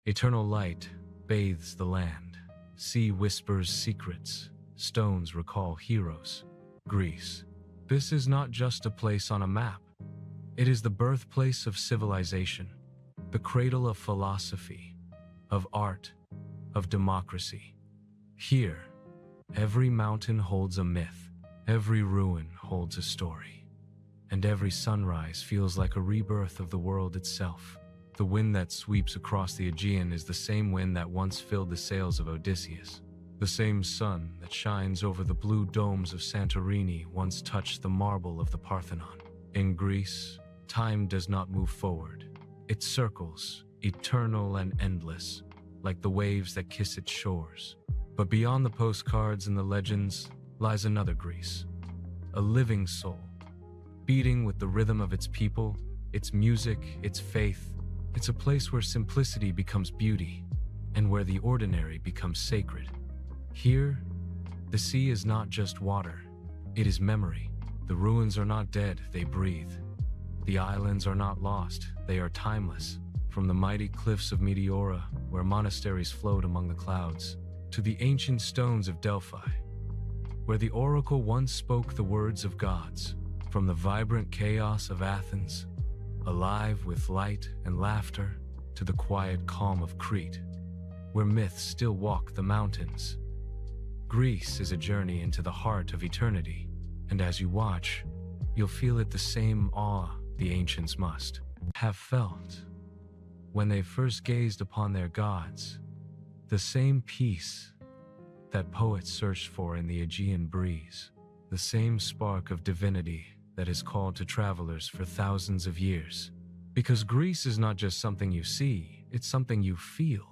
Eternal light bathes the land. Sea whispers secrets. Stones recall heroes. Greece. This is not just a place on a map. It is the birthplace of civilization, the cradle of philosophy, of art, of democracy. Here, every mountain holds a myth, every ruin holds a story, and every sunrise feels like a rebirth of the world itself. The wind that sweeps across the Aegean is the same wind that once filled the sails of Odysseus. The same sun that shines over the blue domes of Santorini once touched the marble of the Parthenon. In Greece, time does not move forward. It circles, eternal and endless, like the waves that kiss its shores. But beyond the postcards and the legends lies another Greece, a living soul, beating with the rhythm of its people, its music, its faith. It's a place where simplicity becomes beauty, and where the ordinary becomes sacred. Here, the sea is not just water, it is memory. The ruins are not dead, they breathe. The islands are not lost, they are timeless. From the mighty cliffs of Meteora, where monasteries float among the clouds, to the ancient stones of Delphi, where the oracle once spoke the words of gods. From the vibrant chaos of Athens, alive with light and laughter, to the quiet calm of Crete, where myths still walk the mountains. Greece is a journey into the heart of eternity, and as you watch, you'll feel it the same awe the ancients must have felt when they first gazed upon their gods, the same peace that poets searched for in the Aegean breeze, the same spark of divinity that has called to travelers for thousands of years. Because Greece is not just something you see, it's something you feel.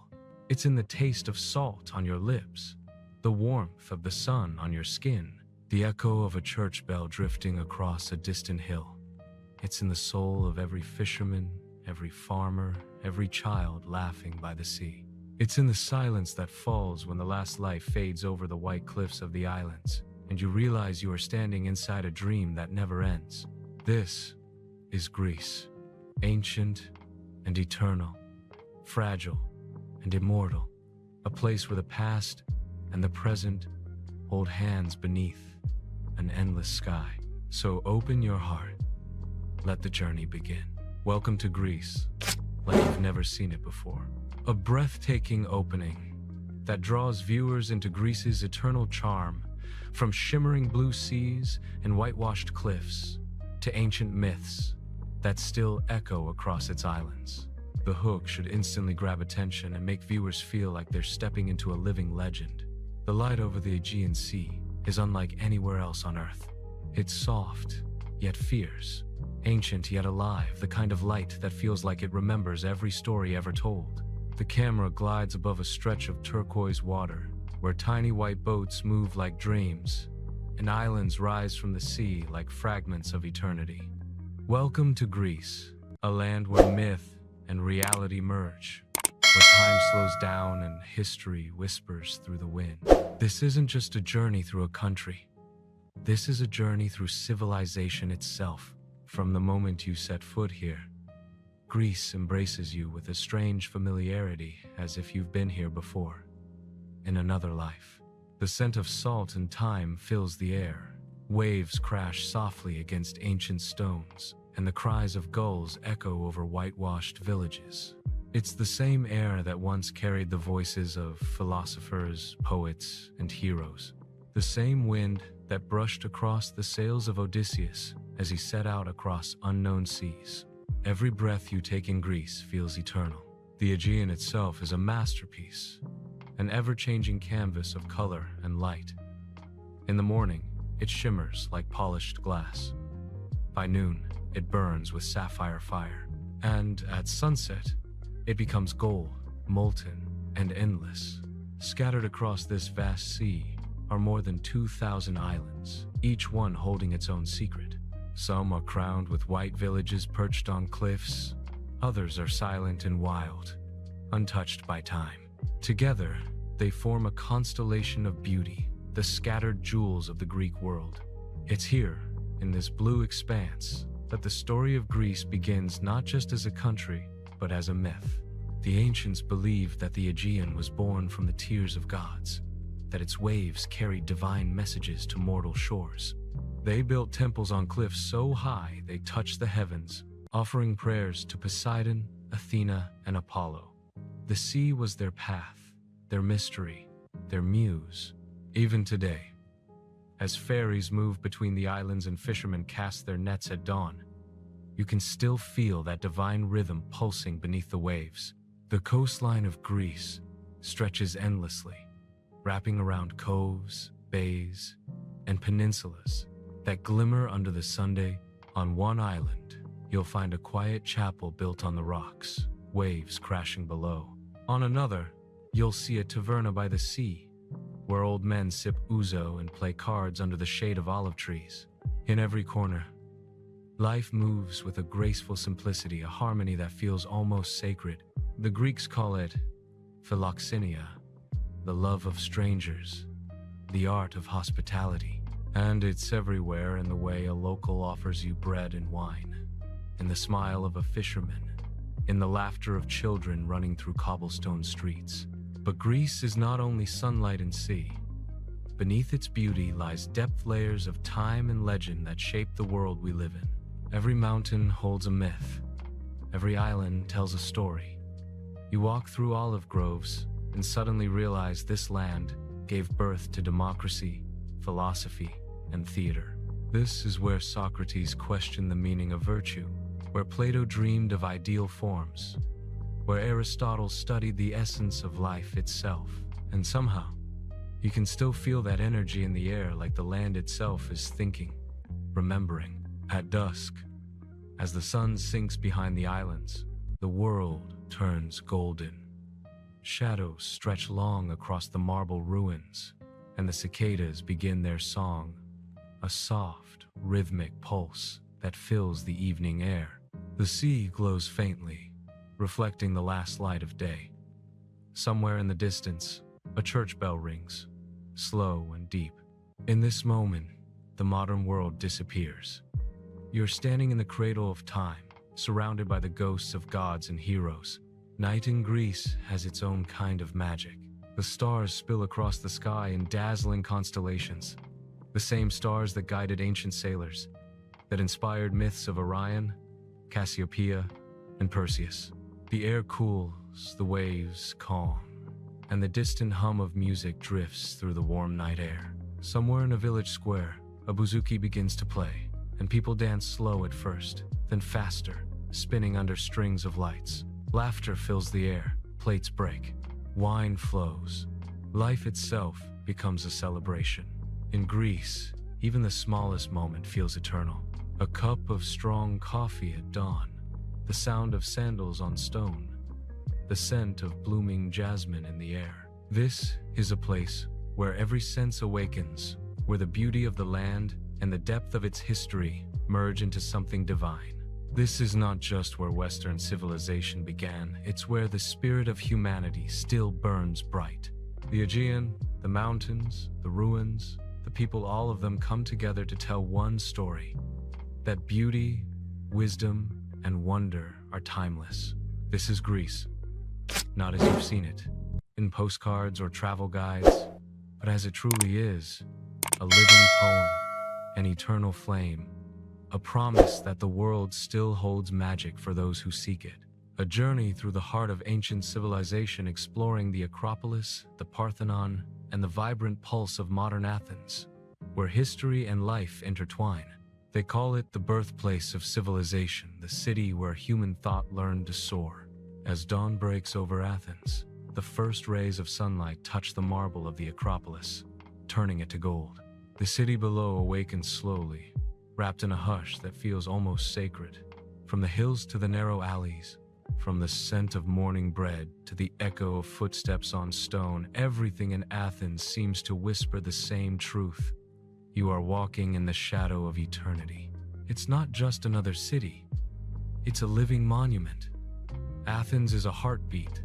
It's in the taste of salt on your lips, the warmth of the sun on your skin, the echo of a church bell drifting across a distant hill. It's in the soul of every fisherman, every farmer, every child laughing by the sea. It's in the silence that falls when the last light fades over the white cliffs of the islands, and you realize you are standing inside a dream that never ends. This is Greece, ancient and eternal, fragile and immortal, a place where the past and the present hold hands beneath an endless sky. So open your heart, let the journey begin. Welcome to Greece, like you've never seen it before. A breathtaking opening that draws viewers into Greece's eternal charm, from shimmering blue seas and whitewashed cliffs to ancient myths that still echo across its islands. The hook should instantly grab attention and make viewers feel like they're stepping into a living legend. The light over the Aegean Sea is unlike anywhere else on Earth. It's soft, yet fierce, ancient yet alive, the kind of light that feels like it remembers every story ever told. The camera glides above a stretch of turquoise water, where tiny white boats move like dreams, and islands rise from the sea like fragments of eternity. Welcome to Greece, a land where myth and reality merge, where time slows down and history whispers through the wind. This isn't just a journey through a country. This is a journey through civilization itself. From the moment you set foot here, Greece embraces you with a strange familiarity, as if you've been here before, in another life. The scent of salt and thyme fills the air. Waves crash softly against ancient stones, and the cries of gulls echo over whitewashed villages. It's the same air that once carried the voices of philosophers, poets, and heroes. The same wind that brushed across the sails of Odysseus as he set out across unknown seas. Every breath you take in Greece feels eternal. The Aegean itself is a masterpiece, an ever-changing canvas of color and light. In the morning, it shimmers like polished glass. By noon, it burns with sapphire fire. And at sunset, it becomes gold, molten, and endless. Scattered across this vast sea are more than 2,000 islands, each one holding its own secret. Some are crowned with white villages perched on cliffs. Others are silent and wild, untouched by time. Together, they form a constellation of beauty, the scattered jewels of the Greek world. It's here, in this blue expanse, that the story of Greece begins, not just as a country, but as a myth. The ancients believed that the Aegean was born from the tears of gods, that its waves carried divine messages to mortal shores. They built temples on cliffs so high they touched the heavens, offering prayers to Poseidon, Athena, and Apollo. The sea was their path, their mystery, their muse. Even today, as ferries move between the islands and fishermen cast their nets at dawn, you can still feel that divine rhythm pulsing beneath the waves. The coastline of Greece stretches endlessly, wrapping around coves, bays, and peninsulas that glimmer under the sunday. On one island, you'll find a quiet chapel built on the rocks, waves crashing below. On another, you'll see a taverna by the sea, where old men sip ouzo and play cards under the shade of olive trees. In every corner, life moves with a graceful simplicity, a harmony that feels almost sacred. The Greeks call it philoxenia, the love of strangers, the art of hospitality. And it's everywhere, in the way a local offers you bread and wine, in the smile of a fisherman, in the laughter of children running through cobblestone streets. But Greece is not only sunlight and sea. Beneath its beauty lies depth layers of time and legend that shape the world we live in. Every mountain holds a myth. Every island tells a story. You walk through olive groves and suddenly realize this land gave birth to democracy, philosophy, and theater. This is where Socrates questioned the meaning of virtue, where Plato dreamed of ideal forms, where Aristotle studied the essence of life itself. And somehow, you can still feel that energy in the air, like the land itself is thinking, remembering. At dusk, as the sun sinks behind the islands, the world turns golden. Shadows stretch long across the marble ruins, and the cicadas begin their song, a soft, rhythmic pulse that fills the evening air. The sea glows faintly, reflecting the last light of day. Somewhere in the distance, a church bell rings, slow and deep. In this moment, the modern world disappears. You're standing in the cradle of time, surrounded by the ghosts of gods and heroes. Night in Greece has its own kind of magic. The stars spill across the sky in dazzling constellations, the same stars that guided ancient sailors, that inspired myths of Orion, Cassiopeia, and Perseus. The air cools, the waves calm, and the distant hum of music drifts through the warm night air. Somewhere in a village square, a bouzouki begins to play, and people dance slow at first, then faster, spinning under strings of lights. Laughter fills the air, plates break, wine flows. Life itself becomes a celebration. In Greece, even the smallest moment feels eternal. A cup of strong coffee at dawn, the sound of sandals on stone, the scent of blooming jasmine in the air. This is a place where every sense awakens, where the beauty of the land and the depth of its history merge into something divine. This is not just where Western civilization began, it's where the spirit of humanity still burns bright. The Aegean, the mountains, the ruins, the people, all of them come together to tell one story: that beauty, wisdom, and wonder are timeless. This is Greece, not as you've seen it, in postcards or travel guides, but as it truly is, a living poem, an eternal flame, a promise that the world still holds magic for those who seek it. A journey through the heart of ancient civilization, exploring the Acropolis, the Parthenon, and the vibrant pulse of modern Athens, where history and life intertwine. They call it the birthplace of civilization, the city where human thought learned to soar. As dawn breaks over Athens, the first rays of sunlight touch the marble of the Acropolis, turning it to gold. The city below awakens slowly, wrapped in a hush that feels almost sacred. From the hills to the narrow alleys, from the scent of morning bread to the echo of footsteps on stone, everything in Athens seems to whisper the same truth. You are walking in the shadow of eternity. It's not just another city. It's a living monument. Athens is a heartbeat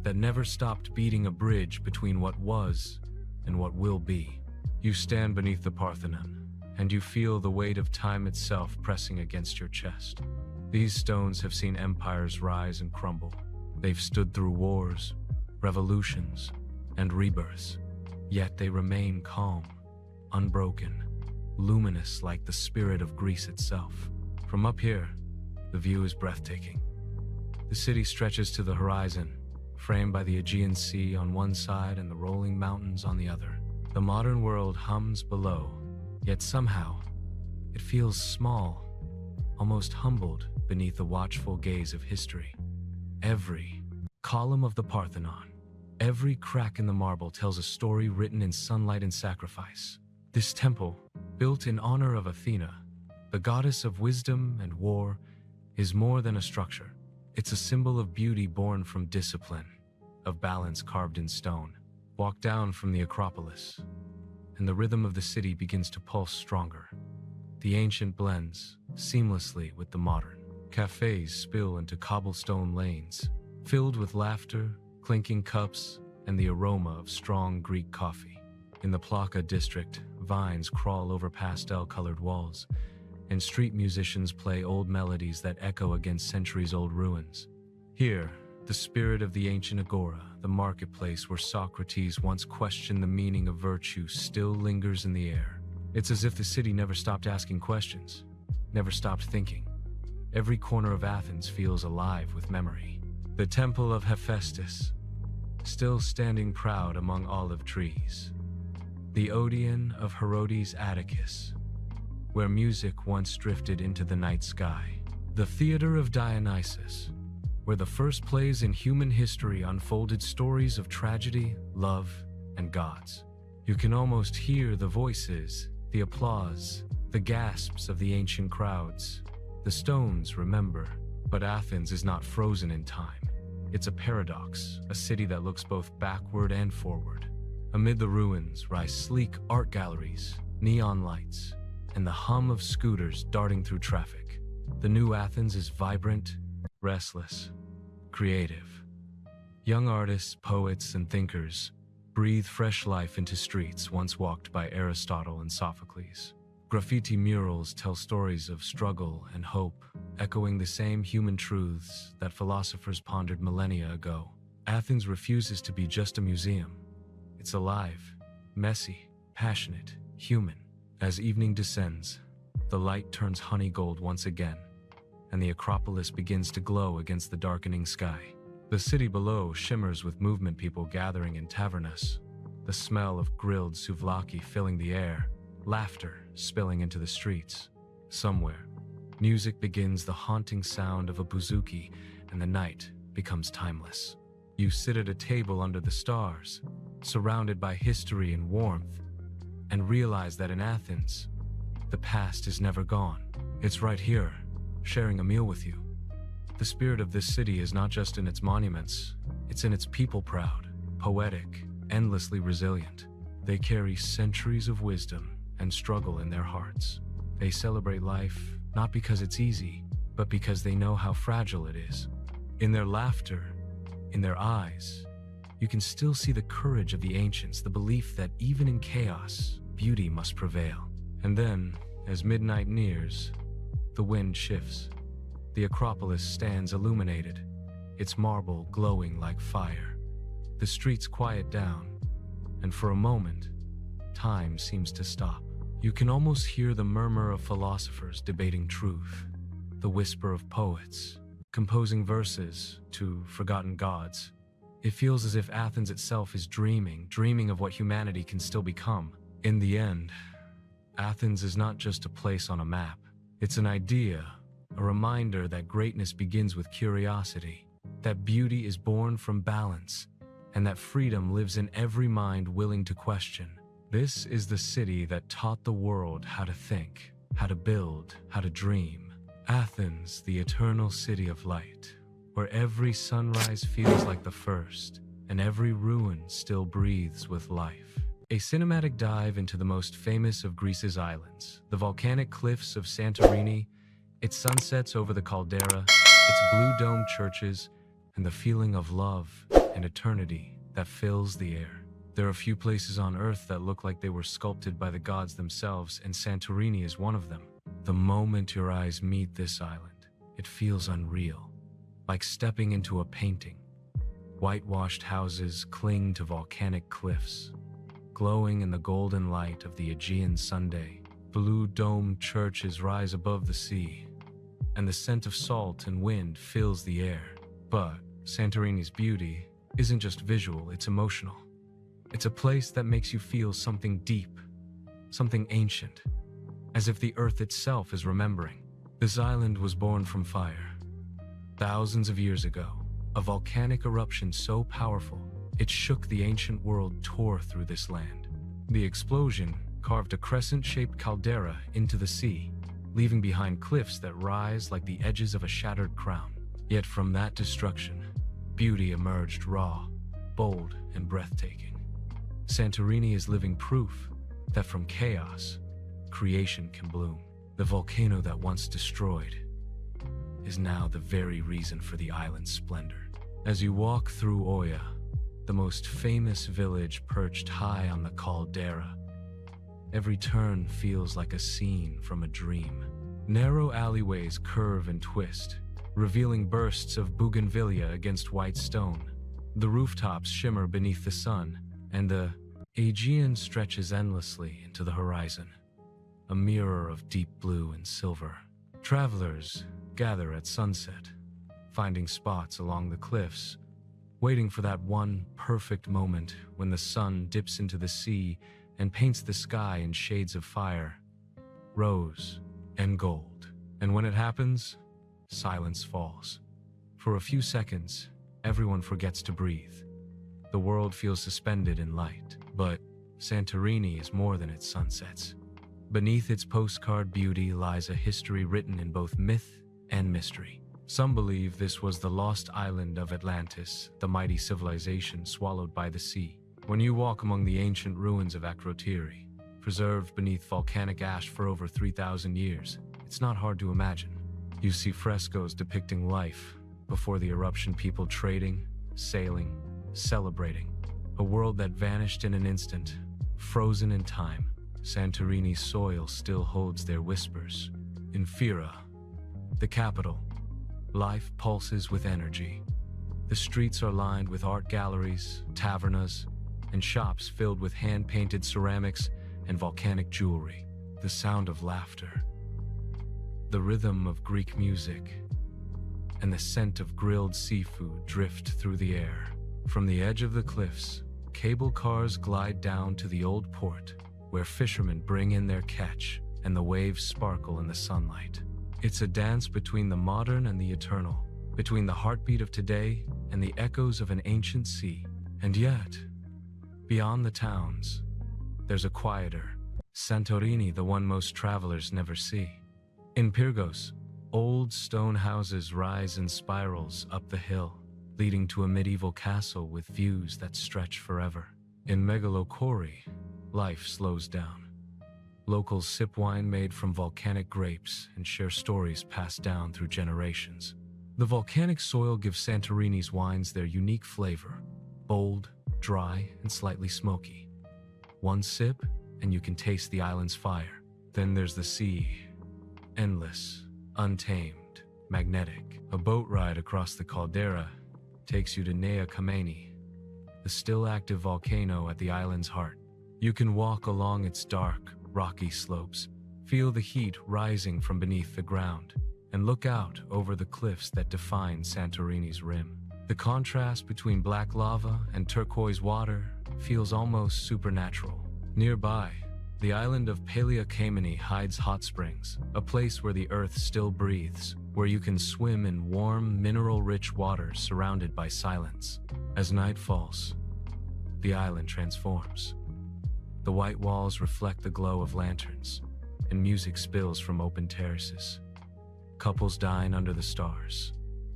that never stopped beating, a bridge between what was and what will be. You stand beneath the Parthenon, and you feel the weight of time itself pressing against your chest. These stones have seen empires rise and crumble, They've stood through wars, revolutions, and rebirths, yet they remain calm, unbroken, luminous like the spirit of Greece itself. From up here, the view is breathtaking. The city stretches to the horizon, framed by the Aegean Sea on one side and the rolling mountains on the other. The modern world hums below, yet somehow, it feels small, almost humbled beneath the watchful gaze of history. Every column of the Parthenon, every crack in the marble tells a story written in sunlight and sacrifice. This temple, built in honor of Athena, the goddess of wisdom and war, is more than a structure. It's a symbol of beauty born from discipline, of balance carved in stone. Walk down from the Acropolis, and the rhythm of the city begins to pulse stronger. The ancient blends seamlessly with the modern. Cafes spill into cobblestone lanes, filled with laughter, clinking cups, and the aroma of strong Greek coffee. In the Plaka district, vines crawl over pastel-colored walls, and street musicians play old melodies that echo against centuries-old ruins. Here, the spirit of the ancient agora, the marketplace where Socrates once questioned the meaning of virtue, still lingers in the air. It's as if the city never stopped asking questions, never stopped thinking. Every corner of Athens feels alive with memory. The Temple of Hephaestus, still standing proud among olive trees. The Odeon of Herodes Atticus, where music once drifted into the night sky. The Theater of Dionysus, where the first plays in human history unfolded stories of tragedy, love, and gods. You can almost hear the voices, the applause, the gasps of the ancient crowds. The stones remember, but Athens is not frozen in time. It's a paradox, a city that looks both backward and forward. Amid the ruins rise sleek art galleries, neon lights, and the hum of scooters darting through traffic. The new Athens is vibrant, restless, creative. Young artists, poets, and thinkers breathe fresh life into streets once walked by Aristotle and Sophocles. Graffiti murals tell stories of struggle and hope, echoing the same human truths that philosophers pondered millennia ago. Athens refuses to be just a museum. It's alive, messy, passionate, human. As evening descends, the light turns honey gold once again, and the Acropolis begins to glow against the darkening sky. The city below shimmers with movement, people gathering in tavernas, the smell of grilled souvlaki filling the air, laughter spilling into the streets. Somewhere, music begins, the haunting sound of a bouzouki, and the night becomes timeless. You sit at a table under the stars, surrounded by history and warmth, and realize that in Athens, the past is never gone. It's right here, sharing a meal with you. The spirit of this city is not just in its monuments, it's in its people, proud, poetic, endlessly resilient. They carry centuries of wisdom and struggle in their hearts. They celebrate life not because it's easy, but because they know how fragile it is. In their laughter, in their eyes, you can still see the courage of the ancients, the belief that even in chaos, beauty must prevail. And then, as midnight nears, the wind shifts. The Acropolis stands illuminated, its marble glowing like fire. The streets quiet down, and for a moment, time seems to stop. You can almost hear the murmur of philosophers debating truth, the whisper of poets composing verses to forgotten gods. It feels as if Athens itself is dreaming of what humanity can still become. In the end, Athens is not just a place on a map. It's an idea, a reminder that greatness begins with curiosity, that beauty is born from balance, and that freedom lives in every mind willing to question. This is the city that taught the world how to think, how to build, how to dream. Athens, the eternal city of light, where every sunrise feels like the first, and every ruin still breathes with life. A cinematic dive into the most famous of Greece's islands, the volcanic cliffs of Santorini, its sunsets over the caldera, its blue dome churches, and the feeling of love and eternity that fills the air. There are few places on Earth that look like they were sculpted by the gods themselves, and Santorini is one of them. The moment your eyes meet this island, it feels unreal, like stepping into a painting. Whitewashed houses cling to volcanic cliffs, glowing in the golden light of the Aegean Sunday. Blue domed churches rise above the sea, and the scent of salt and wind fills the air. But Santorini's beauty isn't just visual, it's emotional. It's a place that makes you feel something deep, something ancient, as if the earth itself is remembering. This island was born from fire. Thousands of years ago, a volcanic eruption so powerful, it shook the ancient world, tore through this land. The explosion carved a crescent-shaped caldera into the sea, leaving behind cliffs that rise like the edges of a shattered crown. Yet from that destruction, beauty emerged raw, bold, and breathtaking. Santorini is living proof that from chaos, creation can bloom. The volcano that once destroyed is now the very reason for the island's splendor. As you walk through Oia, the most famous village perched high on the caldera, every turn feels like a scene from a dream. Narrow alleyways curve and twist, revealing bursts of bougainvillea against white stone. The rooftops shimmer beneath the sun, and the Aegean stretches endlessly into the horizon, a mirror of deep blue and silver. Travelers gather at sunset, finding spots along the cliffs, waiting for that one perfect moment when the sun dips into the sea and paints the sky in shades of fire, rose, and gold. And when it happens, silence falls. For a few seconds, everyone forgets to breathe. The world feels suspended in light. But Santorini is more than its sunsets. Beneath its postcard beauty lies a history written in both myth and mystery. Some believe this was the lost island of Atlantis, the mighty civilization swallowed by the sea. When you walk among the ancient ruins of Crete, preserved beneath volcanic ash for over 3,000 years, it's not hard to imagine. You see frescoes depicting life before the eruption, people trading, sailing, celebrating. A world that vanished in an instant, frozen in time. Santorini's soil still holds their whispers. In Fira, the capital, life pulses with energy. The streets are lined with art galleries, tavernas, and shops filled with hand-painted ceramics and volcanic jewelry. The sound of laughter, the rhythm of Greek music, and the scent of grilled seafood drift through the air. From the edge of the cliffs, cable cars glide down to the old port, where fishermen bring in their catch and the waves sparkle in the sunlight. It's a dance between the modern and the eternal, between the heartbeat of today and the echoes of an ancient sea. And yet, beyond the towns, there's a quieter Santorini, the one most travelers never see. In Pyrgos, old stone houses rise in spirals up the hill, leading to a medieval castle with views that stretch forever. In Megalokori, life slows down. Locals sip wine made from volcanic grapes and share stories passed down through generations. The volcanic soil gives Santorini's wines their unique flavor, bold, dry, and slightly smoky. One sip, and you can taste the island's fire. Then there's the sea, endless, untamed, magnetic. A boat ride across the caldera takes you to Nea Kameni, the still active volcano at the island's heart. You can walk along its dark, rocky slopes, feel the heat rising from beneath the ground, and look out over the cliffs that define Santorini's rim. The contrast between black lava and turquoise water feels almost supernatural. Nearby, the island of Pelea Kameni hides hot springs, a place where the earth still breathes, where you can swim in warm, mineral-rich waters surrounded by silence. As night falls, the island transforms. The white walls reflect the glow of lanterns, and music spills from open terraces. Couples dine under the stars,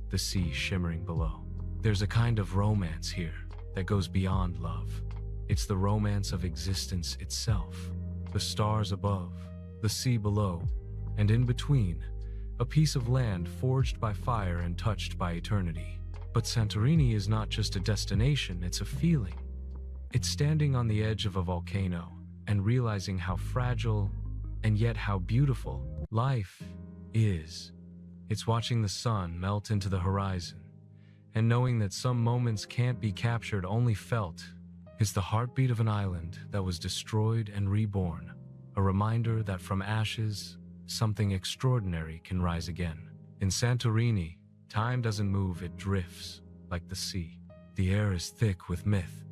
the sea shimmering below. There's a kind of romance here that goes beyond love. It's the romance of existence itself. The stars above, the sea below, and in between, a piece of land forged by fire and touched by eternity. But Santorini is not just a destination, it's a feeling. It's standing on the edge of a volcano and realizing how fragile and yet how beautiful life is. It's watching the sun melt into the horizon and knowing that some moments can't be captured, only felt. It's the heartbeat of an island that was destroyed and reborn, a reminder that from ashes, something extraordinary can rise again. In Santorini, time doesn't move, it drifts, like the sea. The air is thick with myth.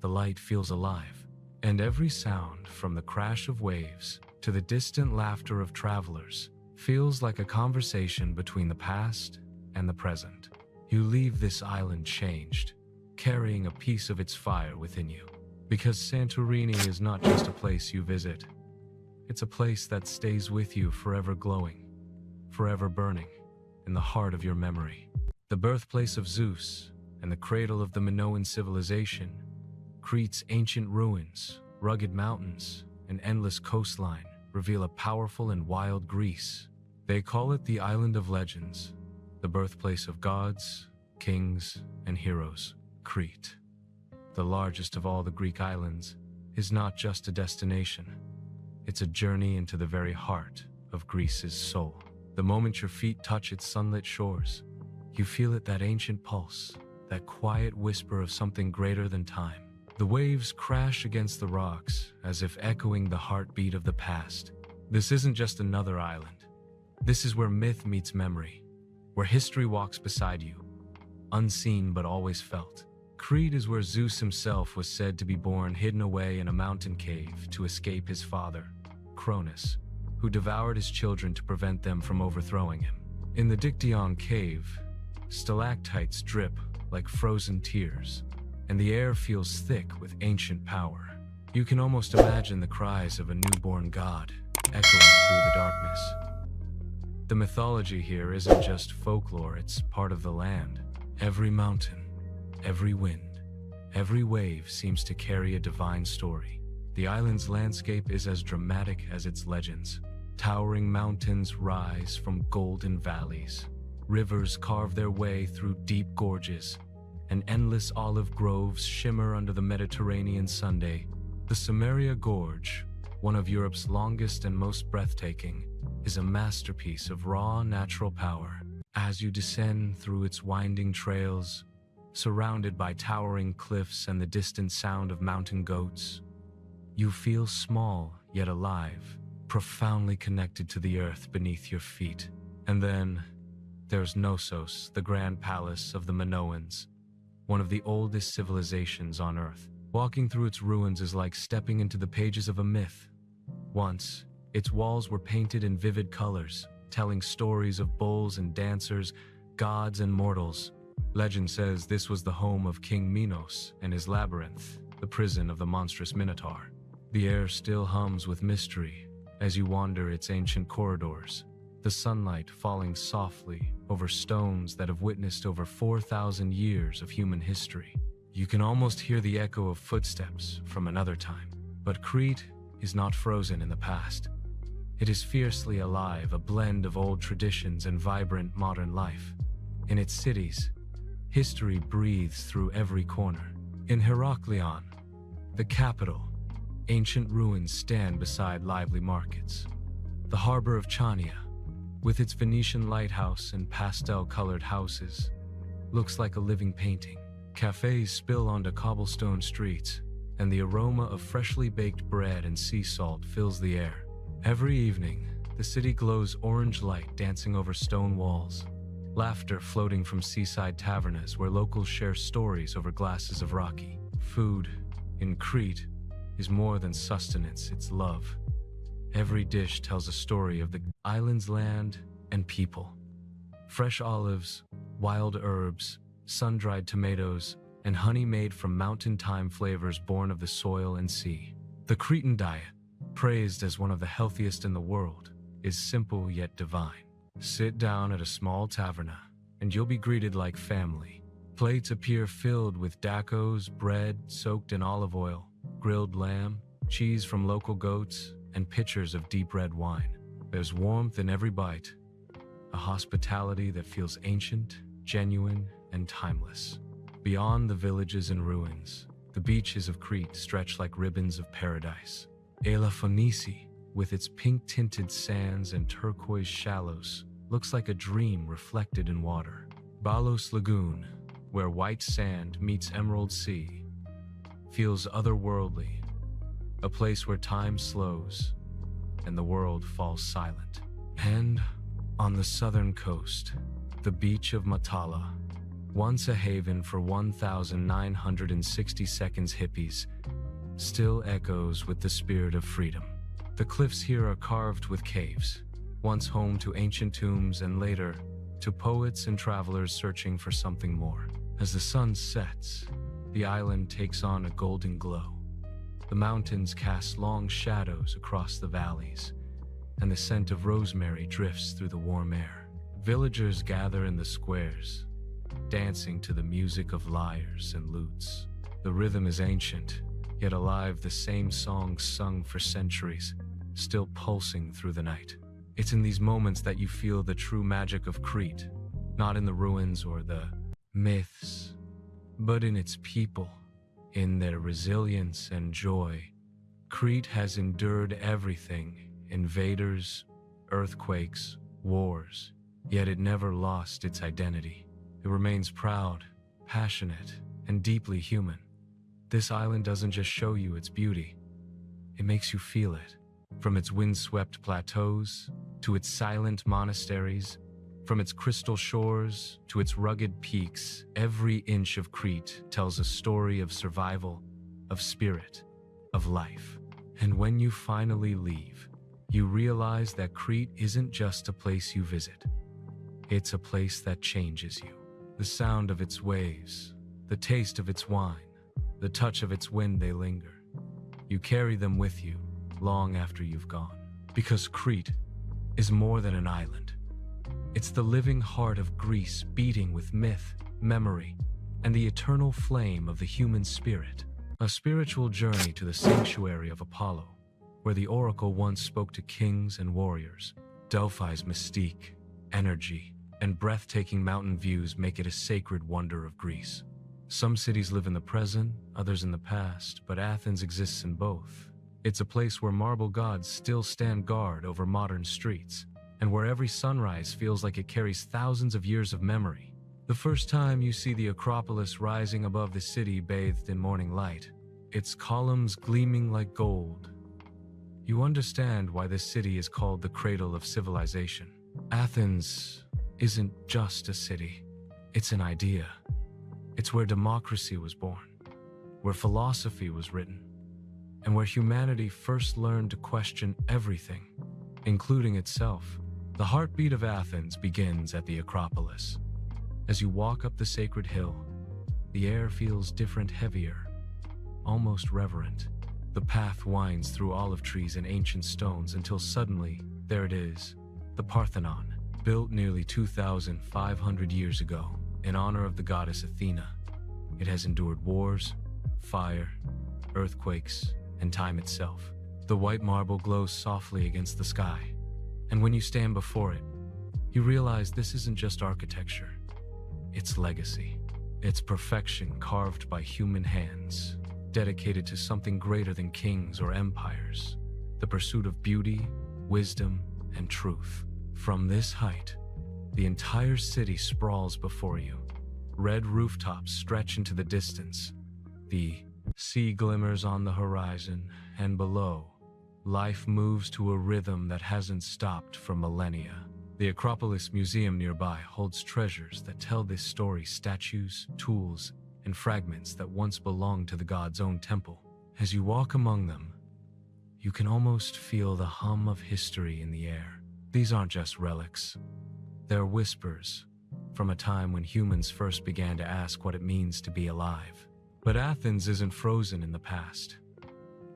The light feels alive, and every sound, from the crash of waves to the distant laughter of travelers, feels like a conversation between the past and the present. You leave this island changed, carrying a piece of its fire within you. Because Santorini is not just a place you visit. It's a place that stays with you, forever glowing, forever burning, in the heart of your memory. The birthplace of Zeus and the cradle of the Minoan civilization, Crete's ancient ruins, rugged mountains, and endless coastline reveal a powerful and wild Greece. They call it the Island of Legends, the birthplace of gods, kings, and heroes. Crete, the largest of all the Greek islands, is not just a destination. It's a journey into the very heart of Greece's soul. The moment your feet touch its sunlit shores, you feel it, that ancient pulse, that quiet whisper of something greater than time. The waves crash against the rocks, as if echoing the heartbeat of the past. This isn't just another island. This is where myth meets memory, where history walks beside you, unseen but always felt. Crete is where Zeus himself was said to be born, hidden away in a mountain cave to escape his father, Cronus, who devoured his children to prevent them from overthrowing him. In the Dictyon cave, stalactites drip like frozen tears, and the air feels thick with ancient power. You can almost imagine the cries of a newborn god echoing through the darkness. The mythology here isn't just folklore, it's part of the land. Every mountain, every wind, every wave seems to carry a divine story. The island's landscape is as dramatic as its legends. Towering mountains rise from golden valleys. Rivers carve their way through deep gorges, and endless olive groves shimmer under the Mediterranean sunday. The Samaria Gorge, one of Europe's longest and most breathtaking, is a masterpiece of raw natural power. As you descend through its winding trails, surrounded by towering cliffs and the distant sound of mountain goats, you feel small yet alive, profoundly connected to the earth beneath your feet. And then there's Knossos, the grand palace of the Minoans, one of the oldest civilizations on Earth. Walking through its ruins is like stepping into the pages of a myth. Once, its walls were painted in vivid colors, telling stories of bulls and dancers, gods and mortals. Legend says this was the home of King Minos and his labyrinth, the prison of the monstrous Minotaur. The air still hums with mystery as you wander its ancient corridors, the sunlight falling softly over stones that have witnessed over 4,000 years of human history. You can almost hear the echo of footsteps from another time. But Crete is not frozen in the past. It is fiercely alive, a blend of old traditions and vibrant modern life. In its cities, history breathes through every corner. In Heraklion, the capital, ancient ruins stand beside lively markets. The harbor of Chania, with its Venetian lighthouse and pastel-colored houses, looks like a living painting. Cafes spill onto cobblestone streets, and the aroma of freshly baked bread and sea salt fills the air. Every evening, the city glows orange light dancing over stone walls, laughter floating from seaside tavernas where locals share stories over glasses of raki. Food in Crete is more than sustenance, it's love. Every dish tells a story of the island's land and people. Fresh olives, wild herbs, sun-dried tomatoes, and honey made from mountain thyme flavors born of the soil and sea. The Cretan diet, praised as one of the healthiest in the world, is simple yet divine. Sit down at a small taverna, and you'll be greeted like family. Plates appear filled with dakos, bread soaked in olive oil, grilled lamb, cheese from local goats, and pitchers of deep red wine. There's warmth in every bite, a hospitality that feels ancient, genuine, and timeless. Beyond the villages and ruins, the beaches of Crete stretch like ribbons of paradise. Peloponnese, with its pink-tinted sands and turquoise shallows, looks like a dream reflected in water. Balos Lagoon, where white sand meets emerald sea, feels otherworldly, a place where time slows and the world falls silent. And on the southern coast, the beach of Matala, once a haven for 1,960 seconds hippies, still echoes with the spirit of freedom. The cliffs here are carved with caves, once home to ancient tombs and later to poets and travelers searching for something more. As the sun sets, the island takes on a golden glow. The mountains cast long shadows across the valleys, and the scent of rosemary drifts through the warm air. Villagers gather in the squares, dancing to the music of lyres and lutes. The rhythm is ancient, yet alive, the same songs sung for centuries, still pulsing through the night. It's in these moments that you feel the true magic of Crete, not in the ruins or the myths, but in its people, in their resilience and joy. Crete has endured everything: invaders, earthquakes, wars, yet it never lost its identity. It remains proud, passionate, and deeply human. This island doesn't just show you its beauty, it makes you feel it. From its windswept plateaus to its silent monasteries, from its crystal shores to its rugged peaks, every inch of Crete tells a story of survival, of spirit, of life. And when you finally leave, you realize that Crete isn't just a place you visit. It's a place that changes you. The sound of its waves, the taste of its wine, the touch of its wind, they linger. You carry them with you long after you've gone. Because Crete is more than an island. It's the living heart of Greece, beating with myth, memory, and the eternal flame of the human spirit. A spiritual journey to the sanctuary of Apollo, where the oracle once spoke to kings and warriors. Delphi's mystique, energy, and breathtaking mountain views make it a sacred wonder of Greece. Some cities live in the present, others in the past, but Athens exists in both. It's a place where marble gods still stand guard over modern streets, and where every sunrise feels like it carries thousands of years of memory. The first time you see the Acropolis rising above the city bathed in morning light, its columns gleaming like gold, you understand why this city is called the cradle of civilization. Athens isn't just a city, it's an idea. It's where democracy was born, where philosophy was written, and where humanity first learned to question everything, including itself. The heartbeat of Athens begins at the Acropolis. As you walk up the sacred hill, the air feels different, heavier, almost reverent. The path winds through olive trees and ancient stones until suddenly, there it is, the Parthenon, built nearly 2,500 years ago in honor of the goddess Athena. It has endured wars, fire, earthquakes, and time itself. The white marble glows softly against the sky, and when you stand before it, you realize this isn't just architecture, it's legacy. It's perfection carved by human hands, dedicated to something greater than kings or empires, the pursuit of beauty, wisdom, and truth. From this height, the entire city sprawls before you. Red rooftops stretch into the distance. The sea glimmers on the horizon, and below, life moves to a rhythm that hasn't stopped for millennia. The Acropolis Museum nearby holds treasures that tell this story: statues, tools, and fragments that once belonged to the god's own temple. As you walk among them, you can almost feel the hum of history in the air. These aren't just relics. They're whispers from a time when humans first began to ask what it means to be alive. But Athens isn't frozen in the past.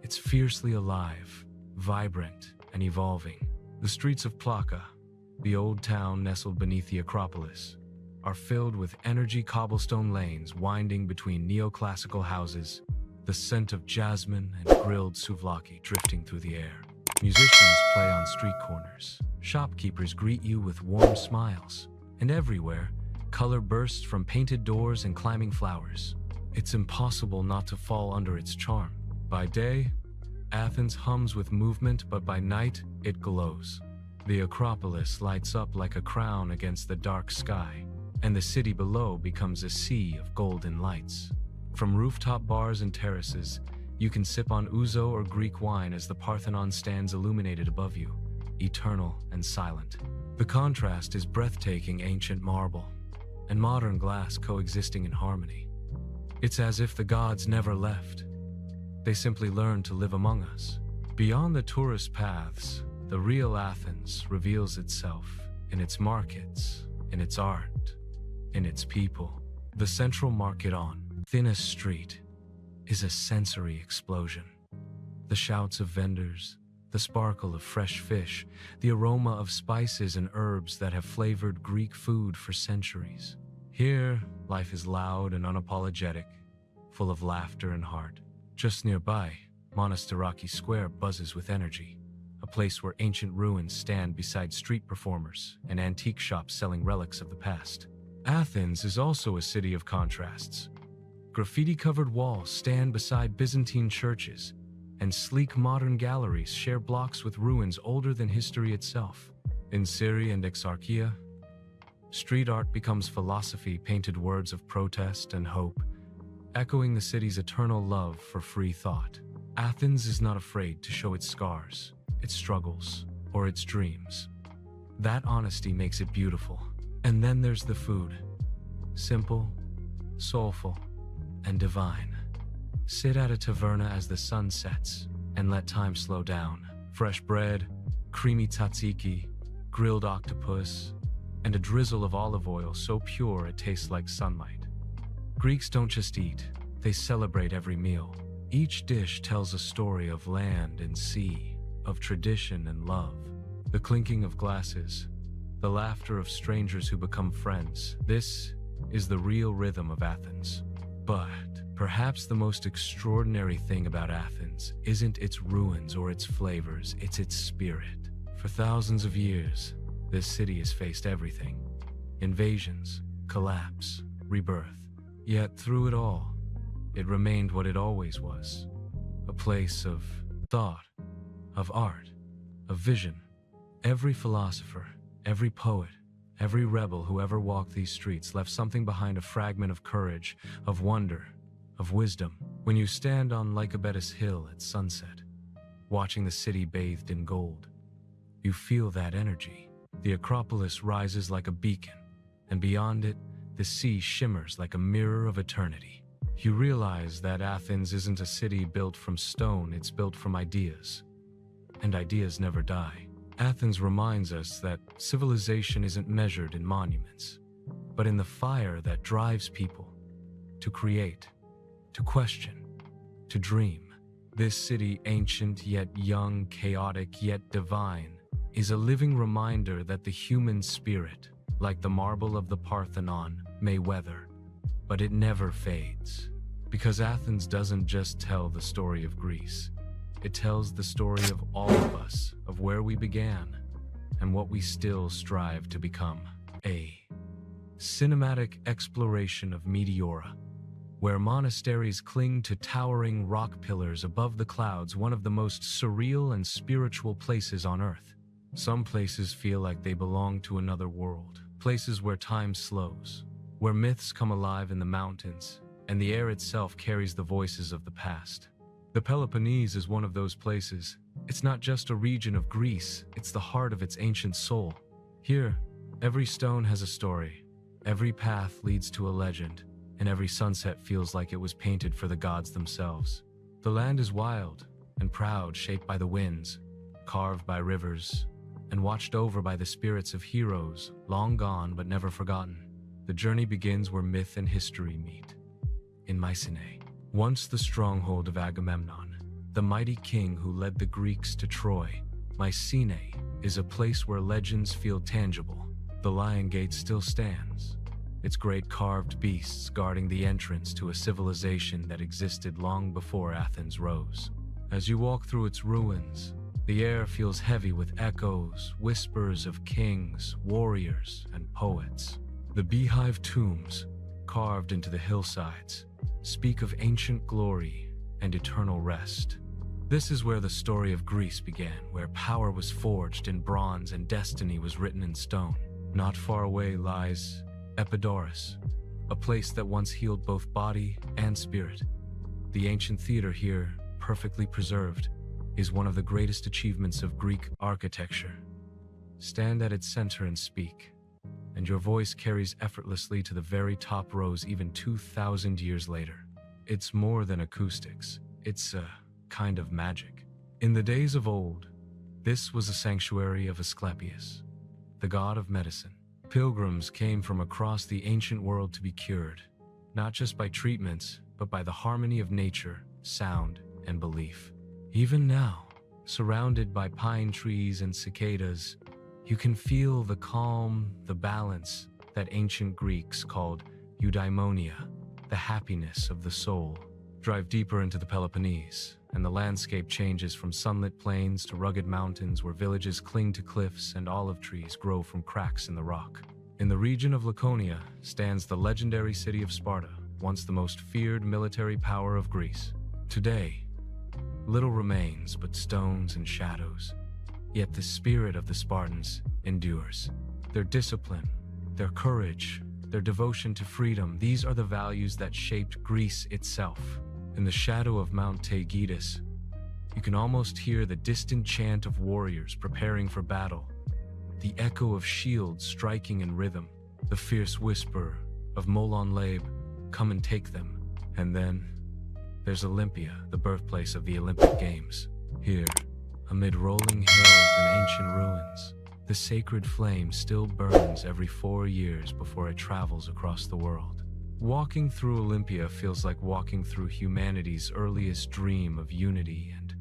It's fiercely alive, vibrant, and evolving. The streets of Plaka, the old town nestled beneath the Acropolis, are filled with energy cobblestone lanes winding between neoclassical houses, the scent of jasmine and grilled souvlaki drifting through the air. Musicians play on street corners. Shopkeepers greet you with warm smiles. And everywhere, color bursts from painted doors and climbing flowers. It's impossible not to fall under its charm. By day, Athens hums with movement, but by night, it glows. The Acropolis lights up like a crown against the dark sky. and the city below becomes a sea of golden lights. From rooftop bars and terraces, you can sip on ouzo or Greek wine as the Parthenon stands illuminated above you, eternal and silent. The contrast is breathtaking: ancient marble and modern glass coexisting in harmony. It's as if the gods never left. They simply learned to live among us. Beyond the tourist paths, the real Athens reveals itself in its markets, in its art, in its people. The central market on thinnest street is a sensory explosion. The shouts of vendors, the sparkle of fresh fish, the aroma of spices and herbs that have flavored Greek food for centuries. Here, life is loud and unapologetic, full of laughter and heart. Just nearby, Monasteries Square buzzes with energy, a place where ancient ruins stand beside street performers and antique shops selling relics of the past. Athens is also a city of contrasts. Graffiti-covered walls stand beside Byzantine churches, and sleek modern galleries share blocks with ruins older than history itself. In Syria and Exarchia, street art becomes philosophy, painted words of protest and hope, echoing the city's eternal love for free thought. Athens is not afraid to show its scars, its struggles, or its dreams. That honesty makes it beautiful. And then there's the food. Simple, soulful, and divine. Sit at a taverna as the sun sets and let time slow down. Fresh bread, creamy tzatziki, grilled octopus, and a drizzle of olive oil so pure it tastes like sunlight. Greeks don't just eat, they celebrate every meal. Each dish tells a story of land and sea, of tradition and love. The clinking of glasses, the laughter of strangers who become friends. This is the real rhythm of Athens. But perhaps the most extraordinary thing about Athens isn't its ruins or its flavors, it's its spirit. For thousands of years, this city has faced everything: invasions, collapse, rebirth. Yet through it all, it remained what it always was: a place of thought, of art, of vision. Every philosopher, every poet, every rebel who ever walked these streets left something behind: a fragment of courage, of wonder, of wisdom. When you stand on Lycabettus Hill at sunset, watching the city bathed in gold, you feel that energy. The Acropolis rises like a beacon, and beyond it, the sea shimmers like a mirror of eternity. You realize that Athens isn't a city built from stone, it's built from ideas. And ideas never die. Athens reminds us that civilization isn't measured in monuments, but in the fire that drives people to create, to question, to dream. This city, ancient yet young, chaotic yet divine, is a living reminder that the human spirit, like the marble of the Parthenon, may weather, but it never fades. Because Athens doesn't just tell the story of Greece, it tells the story of all of us, of where we began, and what we still strive to become. A cinematic exploration of Meteora, where monasteries cling to towering rock pillars above the clouds, one of the most surreal and spiritual places on Earth. Some places feel like they belong to another world, places where time slows, where myths come alive in the mountains, and the air itself carries the voices of the past. The Peloponnese is one of those places. It's not just a region of Greece, it's the heart of its ancient soul. Here, every stone has a story, every path leads to a legend, and every sunset feels like it was painted for the gods themselves. The land is wild and proud, shaped by the winds, carved by rivers, and watched over by the spirits of heroes, long gone but never forgotten. The journey begins where myth and history meet, in Mycenae. Once the stronghold of Agamemnon, the mighty king who led the Greeks to Troy, Mycenae is a place where legends feel tangible. The Lion Gate still stands, its great carved beasts guarding the entrance to a civilization that existed long before Athens rose. As you walk through its ruins, the air feels heavy with echoes, whispers of kings, warriors, and poets. The beehive tombs, carved into the hillsides, speak of ancient glory and eternal rest. This is where the story of Greece began, where power was forged in bronze and destiny was written in stone. Not far away lies Epidaurus, a place that once healed both body and spirit. The ancient theater here, perfectly preserved, is one of the greatest achievements of Greek architecture. Stand at its center and speak, and your voice carries effortlessly to the very top rows even 2,000 years later. It's more than acoustics, it's a kind of magic. In the days of old, this was a sanctuary of Asclepius, the god of medicine. Pilgrims came from across the ancient world to be cured, not just by treatments, but by the harmony of nature, sound, and belief. Even now, surrounded by pine trees and cicadas, you can feel the calm, the balance that ancient Greeks called eudaimonia, the happiness of the soul. Drive deeper into the Peloponnese, and the landscape changes from sunlit plains to rugged mountains where villages cling to cliffs and olive trees grow from cracks in the rock. In the region of Laconia stands the legendary city of Sparta, once the most feared military power of Greece. Today, little remains but stones and shadows. Yet the spirit of the Spartans endures. Their discipline, their courage, their devotion to freedom, these are the values that shaped Greece itself. In the shadow of Mount Taygetus, you can almost hear the distant chant of warriors preparing for battle, the echo of shields striking in rhythm, the fierce whisper of Molon Labe, "Come and take them." And then there's Olympia, the birthplace of the Olympic Games. Here, amid rolling hills and ancient ruins, the sacred flame still burns every 4 years before it travels across the world. Walking through Olympia feels like walking through humanity's earliest dream of unity and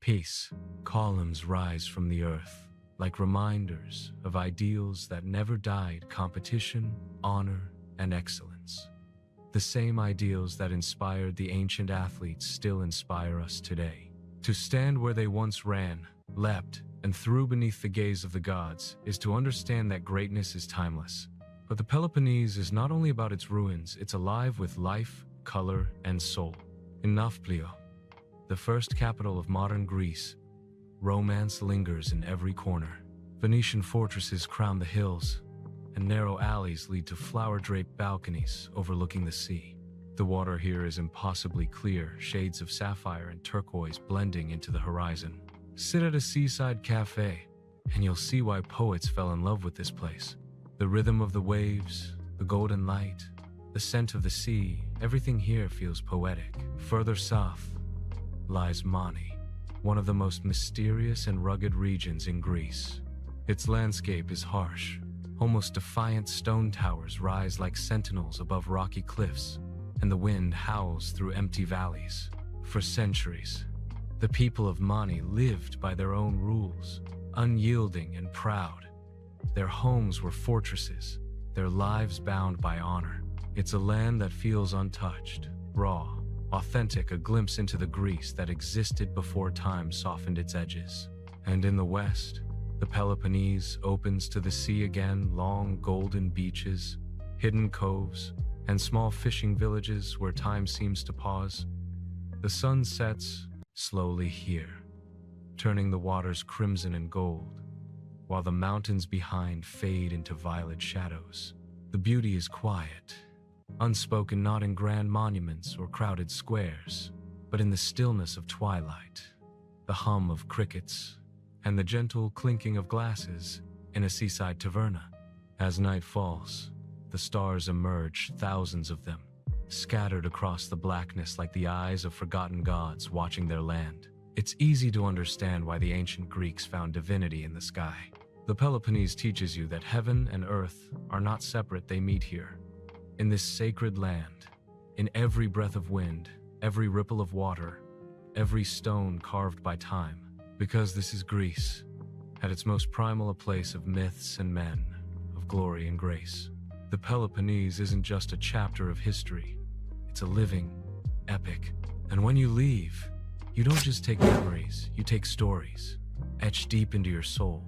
peace. Columns rise from the earth, like reminders of ideals that never died: competition, honor, and excellence. The same ideals that inspired the ancient athletes still inspire us today. To stand where they once ran, leapt, and threw beneath the gaze of the gods is to understand that greatness is timeless. But the Peloponnese is not only about its ruins, it's alive with life, color, and soul. In Nafplio, the first capital of modern Greece, romance lingers in every corner. Venetian fortresses crown the hills, and narrow alleys lead to flower-draped balconies overlooking the sea. The water here is impossibly clear, shades of sapphire and turquoise blending into the horizon. Sit at a seaside cafe, and you'll see why poets fell in love with this place. The rhythm of the waves, the golden light, the scent of the sea, everything here feels poetic. Further south lies Mani, one of the most mysterious and rugged regions in Greece. Its landscape is harsh. Almost defiant stone towers rise like sentinels above rocky cliffs, and the wind howls through empty valleys. For centuries, the people of Mani lived by their own rules, unyielding and proud. Their homes were fortresses, their lives bound by honor. It's a land that feels untouched, raw, authentic, a glimpse into the Greece that existed before time softened its edges. And in the west, the Peloponnese opens to the sea again, long golden beaches, hidden coves, and small fishing villages where time seems to pause. The sun sets slowly here, turning the waters crimson and gold, while the mountains behind fade into violet shadows. The beauty is quiet, unspoken, not in grand monuments or crowded squares, but in the stillness of twilight, the hum of crickets, and the gentle clinking of glasses in a seaside taverna. As night falls, the stars emerge, thousands of them, scattered across the blackness like the eyes of forgotten gods watching their land. It's easy to understand why the ancient Greeks found divinity in the sky. The Peloponnese teaches you that heaven and earth are not separate, they meet here. In this sacred land, in every breath of wind, every ripple of water, every stone carved by time. Because this is Greece, at its most primal, a place of myths and men, of glory and grace. The Peloponnese isn't just a chapter of history, it's a living epic. And when you leave, you don't just take memories, you take stories, etched deep into your soul,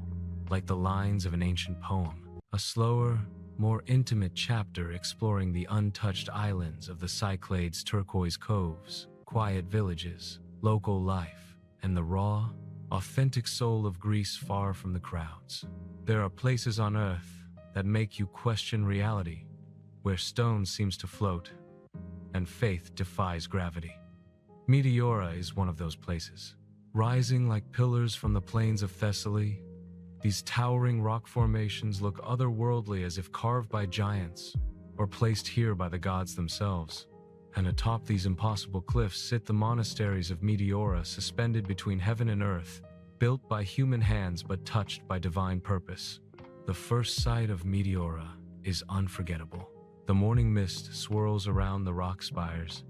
like the lines of an ancient poem. A slower, more intimate chapter exploring the untouched islands of the Cyclades, turquoise coves, quiet villages, local life, and the raw, authentic soul of Greece far from the crowds. There are places on earth that make you question reality, where stone seems to float, and faith defies gravity. Meteora is one of those places. Rising like pillars from the plains of Thessaly, these towering rock formations look otherworldly, as if carved by giants or placed here by the gods themselves. And atop these impossible cliffs sit the monasteries of Meteora, suspended between heaven and earth, built by human hands but touched by divine purpose. The first sight of Meteora is unforgettable. The morning mist swirls around the rock spires,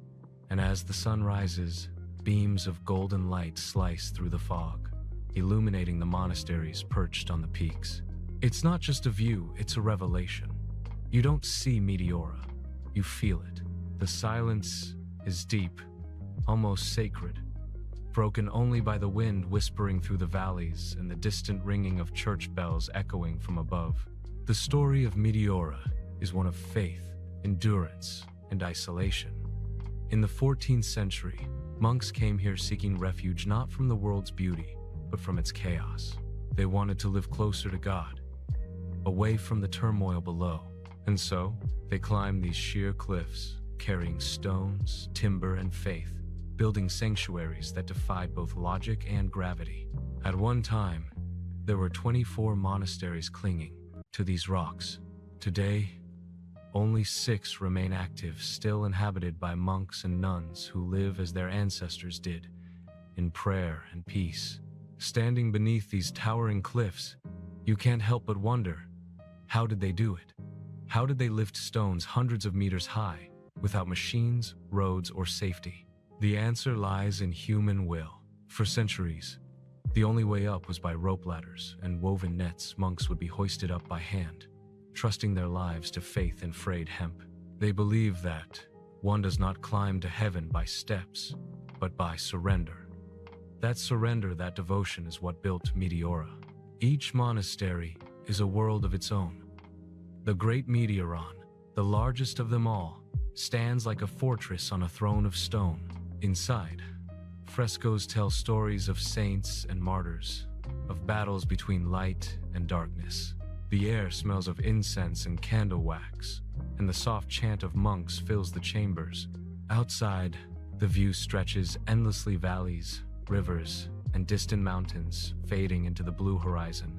and as the sun rises, beams of golden light slice through the fog, illuminating the monasteries perched on the peaks. It's not just a view, it's a revelation. You don't see Meteora, you feel it. The silence is deep, almost sacred, broken only by the wind whispering through the valleys and the distant ringing of church bells echoing from above. The story of Meteora is one of faith, endurance, and isolation. In the 14th century, monks came here seeking refuge not from the world's beauty, but from its chaos. They wanted to live closer to God, away from the turmoil below. And so, they climbed these sheer cliffs, carrying stones, timber, and faith, building sanctuaries that defied both logic and gravity. At one time, there were 24 monasteries clinging to these rocks. Today, only 6 remain active, still inhabited by monks and nuns who live as their ancestors did, in prayer and peace. Standing beneath these towering cliffs, you can't help but wonder, how did they do it? How did they lift stones hundreds of meters high, without machines, roads, or safety? The answer lies in human will. For centuries, the only way up was by rope ladders and woven nets. Monks would be hoisted up by hand, trusting their lives to faith in frayed hemp. They believe that one does not climb to heaven by steps, but by surrender. That surrender, that devotion is what built Meteora. Each monastery is a world of its own. The Great Meteoron, the largest of them all, stands like a fortress on a throne of stone. Inside, frescoes tell stories of saints and martyrs, of battles between light and darkness. The air smells of incense and candle wax, and the soft chant of monks fills the chambers. Outside, the view stretches endlessly: valleys, rivers, and distant mountains fading into the blue horizon.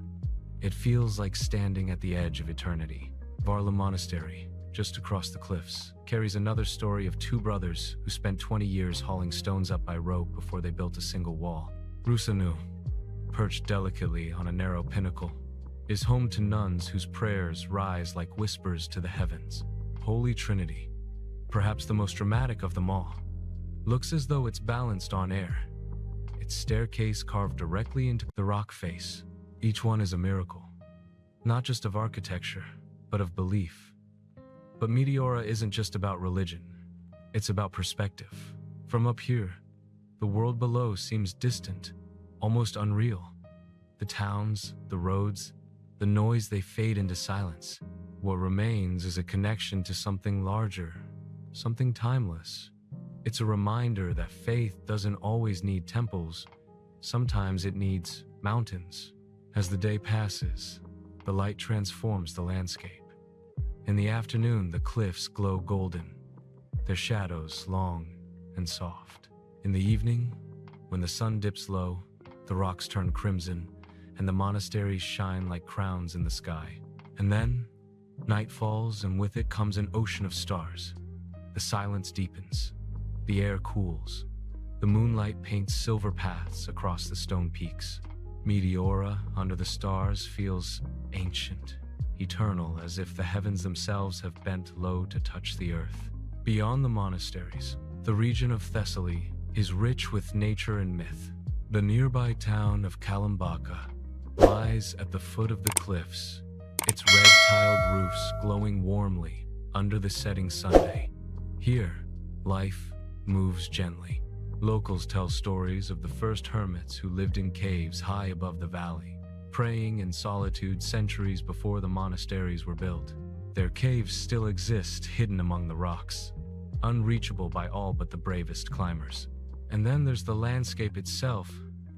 It feels like standing at the edge of eternity. Varla Monastery, just across the cliffs, carries another story of 2 brothers who spent 20 years hauling stones up by rope before they built a single wall. Rusanu, perched delicately on a narrow pinnacle, is home to nuns whose prayers rise like whispers to the heavens. Holy Trinity, perhaps the most dramatic of them all, looks as though it's balanced on air, its staircase carved directly into the rock face. Each one is a miracle, not just of architecture, but of belief. But Meteora isn't just about religion, it's about perspective. From up here, the world below seems distant, almost unreal. The towns, the roads, the noise, they fade into silence. What remains is a connection to something larger, something timeless. It's a reminder that faith doesn't always need temples. Sometimes it needs mountains. As the day passes, the light transforms the landscape. In the afternoon, the cliffs glow golden, their shadows long and soft. In the evening, when the sun dips low, the rocks turn crimson, and the monasteries shine like crowns in the sky. And then, night falls, and with it comes an ocean of stars. The silence deepens, the air cools, the moonlight paints silver paths across the stone peaks. Meteora, under the stars, feels ancient, eternal, as if the heavens themselves have bent low to touch the earth. Beyond the monasteries, the region of Thessaly is rich with nature and myth. The nearby town of Kalimbaka lies at the foot of the cliffs, its red-tiled roofs glowing warmly under the setting sunday. Here, life moves gently. Locals tell stories of the first hermits who lived in caves high above the valley, praying in solitude centuries before the monasteries were built. Their caves still exist, hidden among the rocks, unreachable by all but the bravest climbers. And then there's the landscape itself,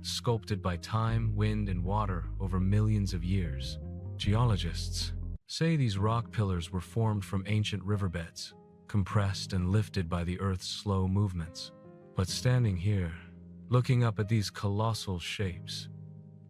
sculpted by time, wind, and water over millions of years. Geologists say these rock pillars were formed from ancient riverbeds, compressed and lifted by the Earth's slow movements. But standing here, looking up at these colossal shapes,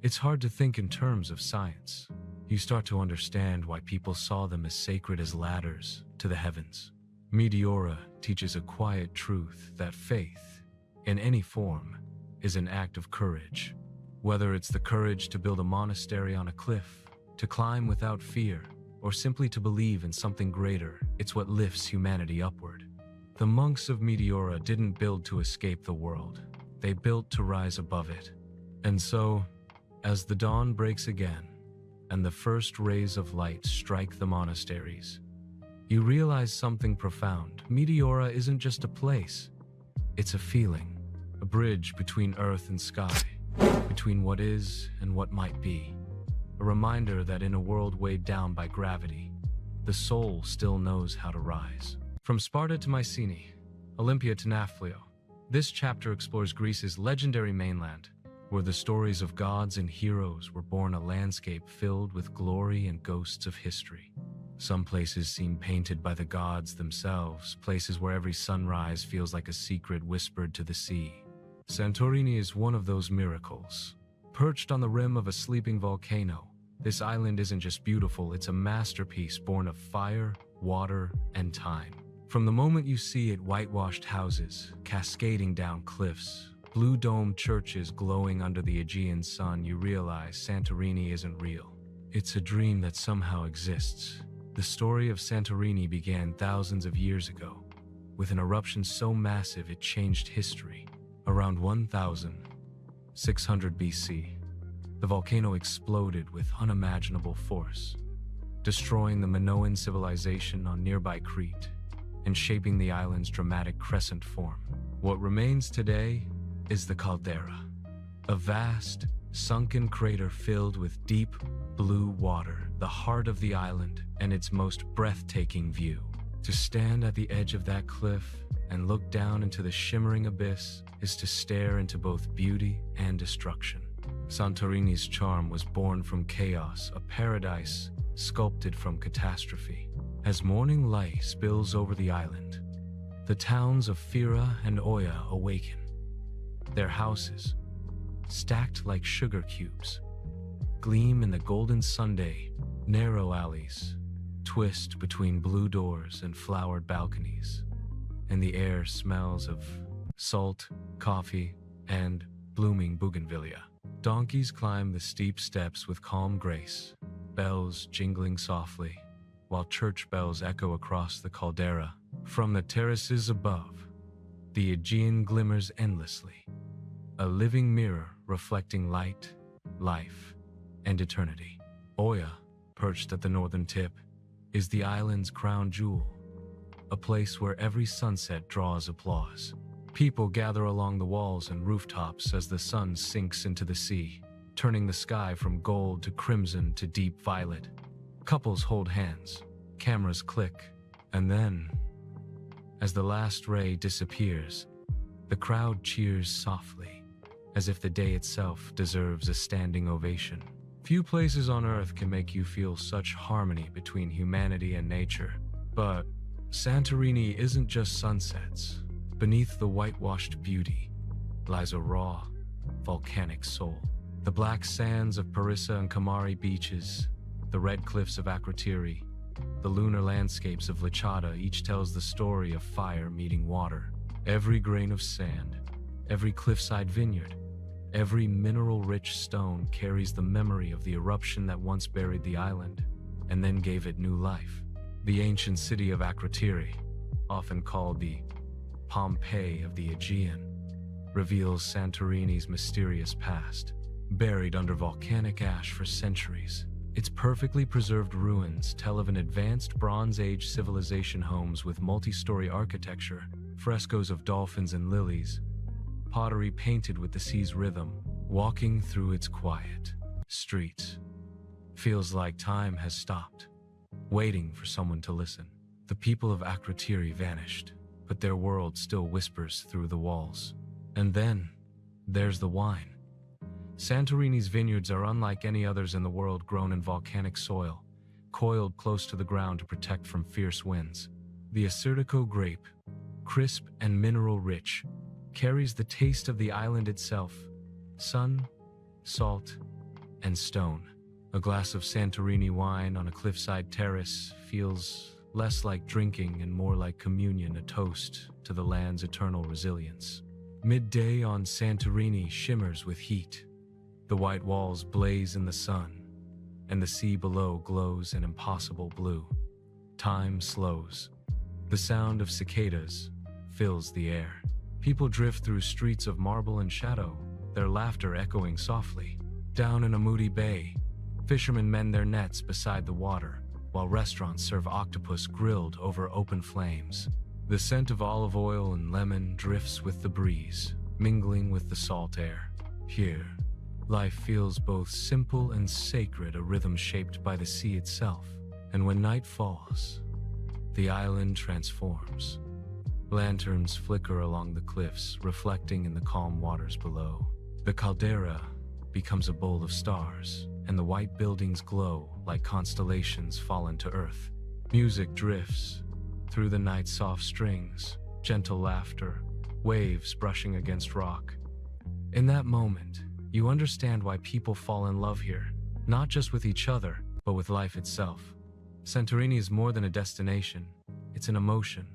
it's hard to think in terms of science. You start to understand why people saw them as sacred as ladders to the heavens. Meteora teaches a quiet truth that faith, in any form, is an act of courage. Whether it's the courage to build a monastery on a cliff, to climb without fear, or simply to believe in something greater, it's what lifts humanity upward. The monks of Meteora didn't build to escape the world. They built to rise above it. And so, as the dawn breaks again, and the first rays of light strike the monasteries, you realize something profound. Meteora isn't just a place. It's a feeling, a bridge between earth and sky, between what is and what might be. A reminder that in a world weighed down by gravity, the soul still knows how to rise. From Sparta to Mycenae, Olympia to Nafplio, this chapter explores Greece's legendary mainland, where the stories of gods and heroes were born, a landscape filled with glory and ghosts of history. Some places seem painted by the gods themselves, places where every sunrise feels like a secret whispered to the sea. Santorini is one of those miracles. Perched on the rim of a sleeping volcano, this island isn't just beautiful, it's a masterpiece born of fire, water, and time. From the moment you see it, whitewashed houses cascading down cliffs, blue domed churches glowing under the Aegean sun, you realize Santorini isn't real. It's a dream that somehow exists. The story of Santorini began thousands of years ago, with an eruption so massive it changed history. Around 1600 BC, the volcano exploded with unimaginable force, destroying the Minoan civilization on nearby Crete and shaping the island's dramatic crescent form. What remains today is the caldera, a vast, sunken crater filled with deep, blue water, the heart of the island and its most breathtaking view. To stand at the edge of that cliff and look down into the shimmering abyss is to stare into both beauty and destruction. Santorini's charm was born from chaos, a paradise sculpted from catastrophe. As morning light spills over the island, the towns of Fira and Oia awaken. Their houses, stacked like sugar cubes, gleam in the golden Sunday. Narrow alleys twist between blue doors and flowered balconies, and the air smells of salt, coffee, and blooming bougainvillea. Donkeys climb the steep steps with calm grace, bells jingling softly, while church bells echo across the caldera. From the terraces above, the Aegean glimmers endlessly, a living mirror reflecting light, life, and eternity. Oia, perched at the northern tip, is the island's crown jewel, a place where every sunset draws applause. People gather along the walls and rooftops as the sun sinks into the sea, turning the sky from gold to crimson to deep violet. Couples hold hands, cameras click, and then, as the last ray disappears, the crowd cheers softly, as if the day itself deserves a standing ovation. Few places on Earth can make you feel such harmony between humanity and nature. But Santorini isn't just sunsets. Beneath the whitewashed beauty lies a raw, volcanic soul. The black sands of Parissa and Kamari beaches, the red cliffs of Akrotiri, the lunar landscapes of Lichada, each tells the story of fire meeting water. Every grain of sand, every cliffside vineyard, every mineral-rich stone carries the memory of the eruption that once buried the island and then gave it new life. The ancient city of Akrotiri, often called the Pompeii of the Aegean, reveals Santorini's mysterious past. Buried under volcanic ash for centuries, its perfectly preserved ruins tell of an advanced Bronze Age civilization, homes with multi-story architecture, frescoes of dolphins and lilies, pottery painted with the sea's rhythm. Walking through its quiet streets feels like time has stopped, waiting for someone to listen. The people of Akrotiri vanished, but their world still whispers through the walls. And then, there's the wine. Santorini's vineyards are unlike any others in the world, grown in volcanic soil, coiled close to the ground to protect from fierce winds. The Assyrtiko grape, crisp and mineral-rich, carries the taste of the island itself: sun, salt, and stone. A glass of Santorini wine on a cliffside terrace feels less like drinking and more like communion, a toast to the land's eternal resilience. Midday on Santorini shimmers with heat. The white walls blaze in the sun, and the sea below glows an impossible blue. Time slows. The sound of cicadas fills the air. People drift through streets of marble and shadow, their laughter echoing softly. Down in a moody bay, fishermen mend their nets beside the water, while restaurants serve octopus grilled over open flames. The scent of olive oil and lemon drifts with the breeze, mingling with the salt air. Here, life feels both simple and sacred, a rhythm shaped by the sea itself. And when night falls, the island transforms. Lanterns flicker along the cliffs, reflecting in the calm waters below. The caldera becomes a bowl of stars, and the white buildings glow like constellations fallen to earth. Music drifts through the night's soft strings, gentle laughter, waves brushing against rock. In that moment, you understand why people fall in love here, not just with each other, but with life itself. Santorini is more than a destination. It's an emotion,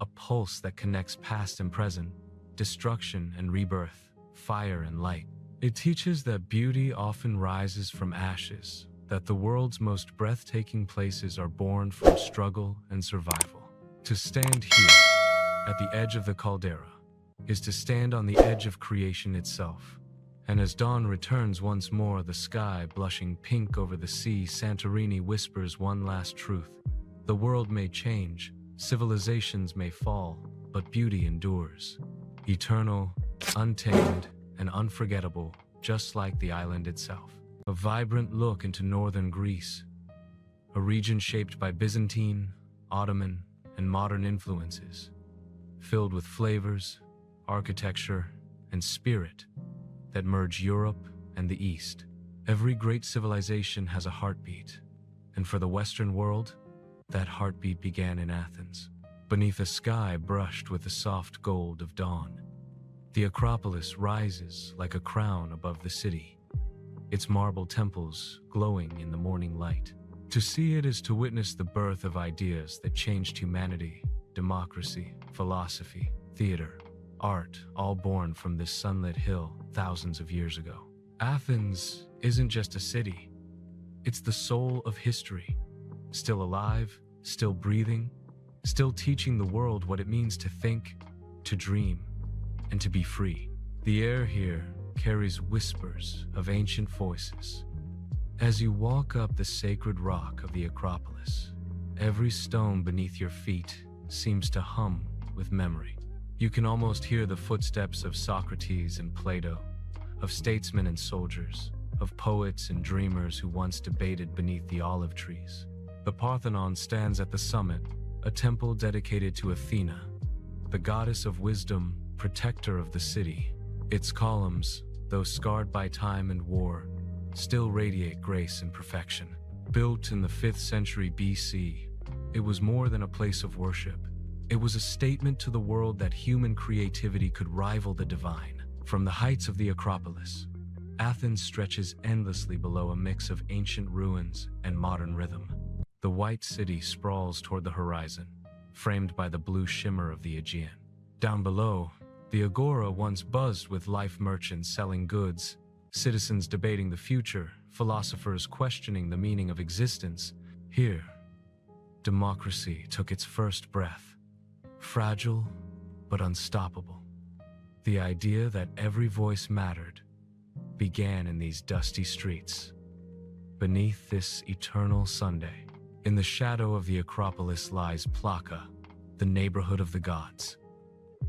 a pulse that connects past and present, destruction and rebirth, fire and light. It teaches that beauty often rises from ashes, that the world's most breathtaking places are born from struggle and survival. To stand here, at the edge of the caldera, is to stand on the edge of creation itself. And as dawn returns once more, the sky blushing pink over the sea, Santorini whispers one last truth. The world may change, civilizations may fall, but beauty endures. Eternal, untamed, and unforgettable, just like the island itself. A vibrant look into northern Greece, a region shaped by Byzantine, Ottoman, and modern influences, filled with flavors, architecture, and spirit that merge Europe and the East. Every great civilization has a heartbeat, and for the Western world, that heartbeat began in Athens, beneath a sky brushed with the soft gold of dawn. The Acropolis rises like a crown above the city, its marble temples glowing in the morning light. To see it is to witness the birth of ideas that changed humanity: democracy, philosophy, theater, art, all born from this sunlit hill thousands of years ago. Athens isn't just a city, it's the soul of history, still alive, still breathing, still teaching the world what it means to think, to dream, and to be free. The air here carries whispers of ancient voices. As you walk up the sacred rock of the Acropolis, every stone beneath your feet seems to hum with memory. You can almost hear the footsteps of Socrates and Plato, of statesmen and soldiers, of poets and dreamers who once debated beneath the olive trees. The Parthenon stands at the summit, a temple dedicated to Athena, the goddess of wisdom, protector of the city. Its columns, though scarred by time and war, still radiate grace and perfection. Built in the 5th century BC, it was more than a place of worship. It was a statement to the world that human creativity could rival the divine. From the heights of the Acropolis, Athens stretches endlessly below, a mix of ancient ruins and modern rhythm. The white city sprawls toward the horizon, framed by the blue shimmer of the Aegean. Down below, the Agora once buzzed with life, merchants selling goods, citizens debating the future, philosophers questioning the meaning of existence. Here, democracy took its first breath, fragile but unstoppable. The idea that every voice mattered began in these dusty streets. Beneath this eternal Sunday, in the shadow of the Acropolis lies Plaka, the neighborhood of the gods.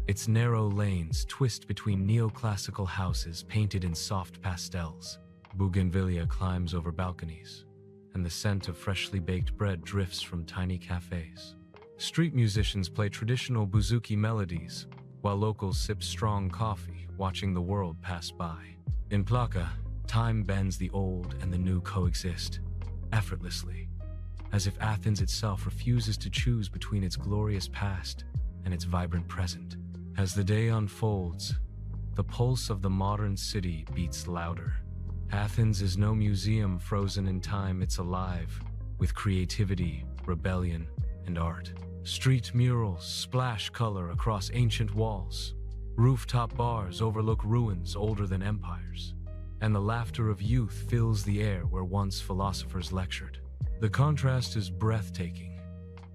Its narrow lanes twist between neoclassical houses painted in soft pastels. Bougainvillea climbs over balconies, and the scent of freshly baked bread drifts from tiny cafes. Street musicians play traditional bouzouki melodies, while locals sip strong coffee, watching the world pass by. In Plaka, time bends, the old and the new coexist, effortlessly. as if Athens itself refuses to choose between its glorious past and its vibrant present. As the day unfolds, the pulse of the modern city beats louder. Athens is no museum frozen in time, it's alive, with creativity, rebellion, and art. Street murals splash color across ancient walls. Rooftop bars overlook ruins older than empires. And the laughter of youth fills the air where once philosophers lectured. The contrast is breathtaking.